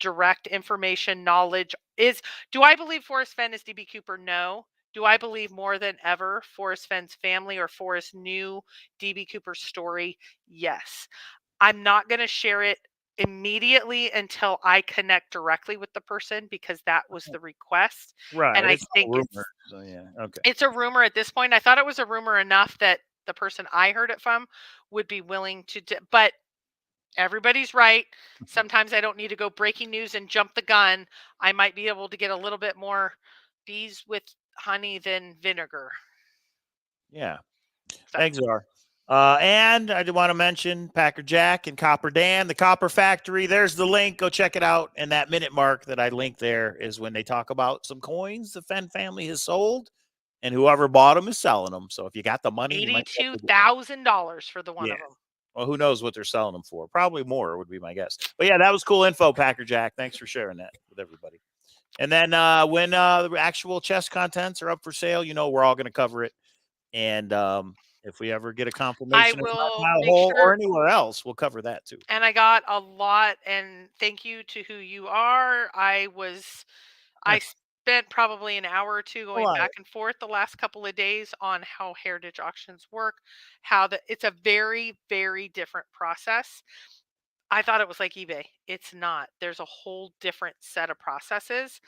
direct information, knowledge. Do I believe Forrest Fenn is DB Cooper? No. Do I believe more than ever Forrest Fenn's family or Forrest knew DB Cooper's story? Yes. I'm not going to share it immediately until I connect directly with the person because that was the request. Right. And I think it's a rumor at this point. I thought it was a rumor enough that the person I heard it from would be willing to but everybody's right. Sometimes I don't need to go breaking news and jump the gun. I might be able to get a little bit more bees with honey than vinegar. Yeah. Thanks, Czar. And I do want to mention Packer Jack and Copper Dan, the Copper Factory. There's the link. Go check it out. And that minute mark that I linked there is when they talk about some coins the Fenn family has sold, and whoever bought them is selling them. So if you got the money, $82,000 for the one of them. Well, who knows what they're selling them for? Probably more would be my guess. But yeah, that was cool info, Packer Jack. Thanks for sharing that with everybody. And then when the actual chest contents are up for sale, we're all going to cover it. And if we ever get a confirmation or anywhere else, we'll cover that too. And I got a lot, and thank you to who you are. spent probably an hour or two going Right. back and forth the last couple of days on how heritage auctions work, it's a very, very different process. I thought it was like eBay. It's not. There's a whole different set of processes.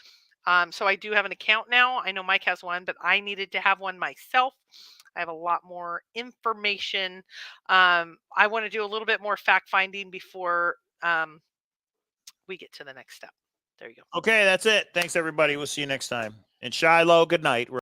So I do have an account now. I know Mike has one, but I needed to have one myself. I have a lot more information. I want to do a little bit more fact finding before we get to the next step. There you go. Okay, that's it. Thanks, everybody. We'll see you next time. And Shiloh, good night.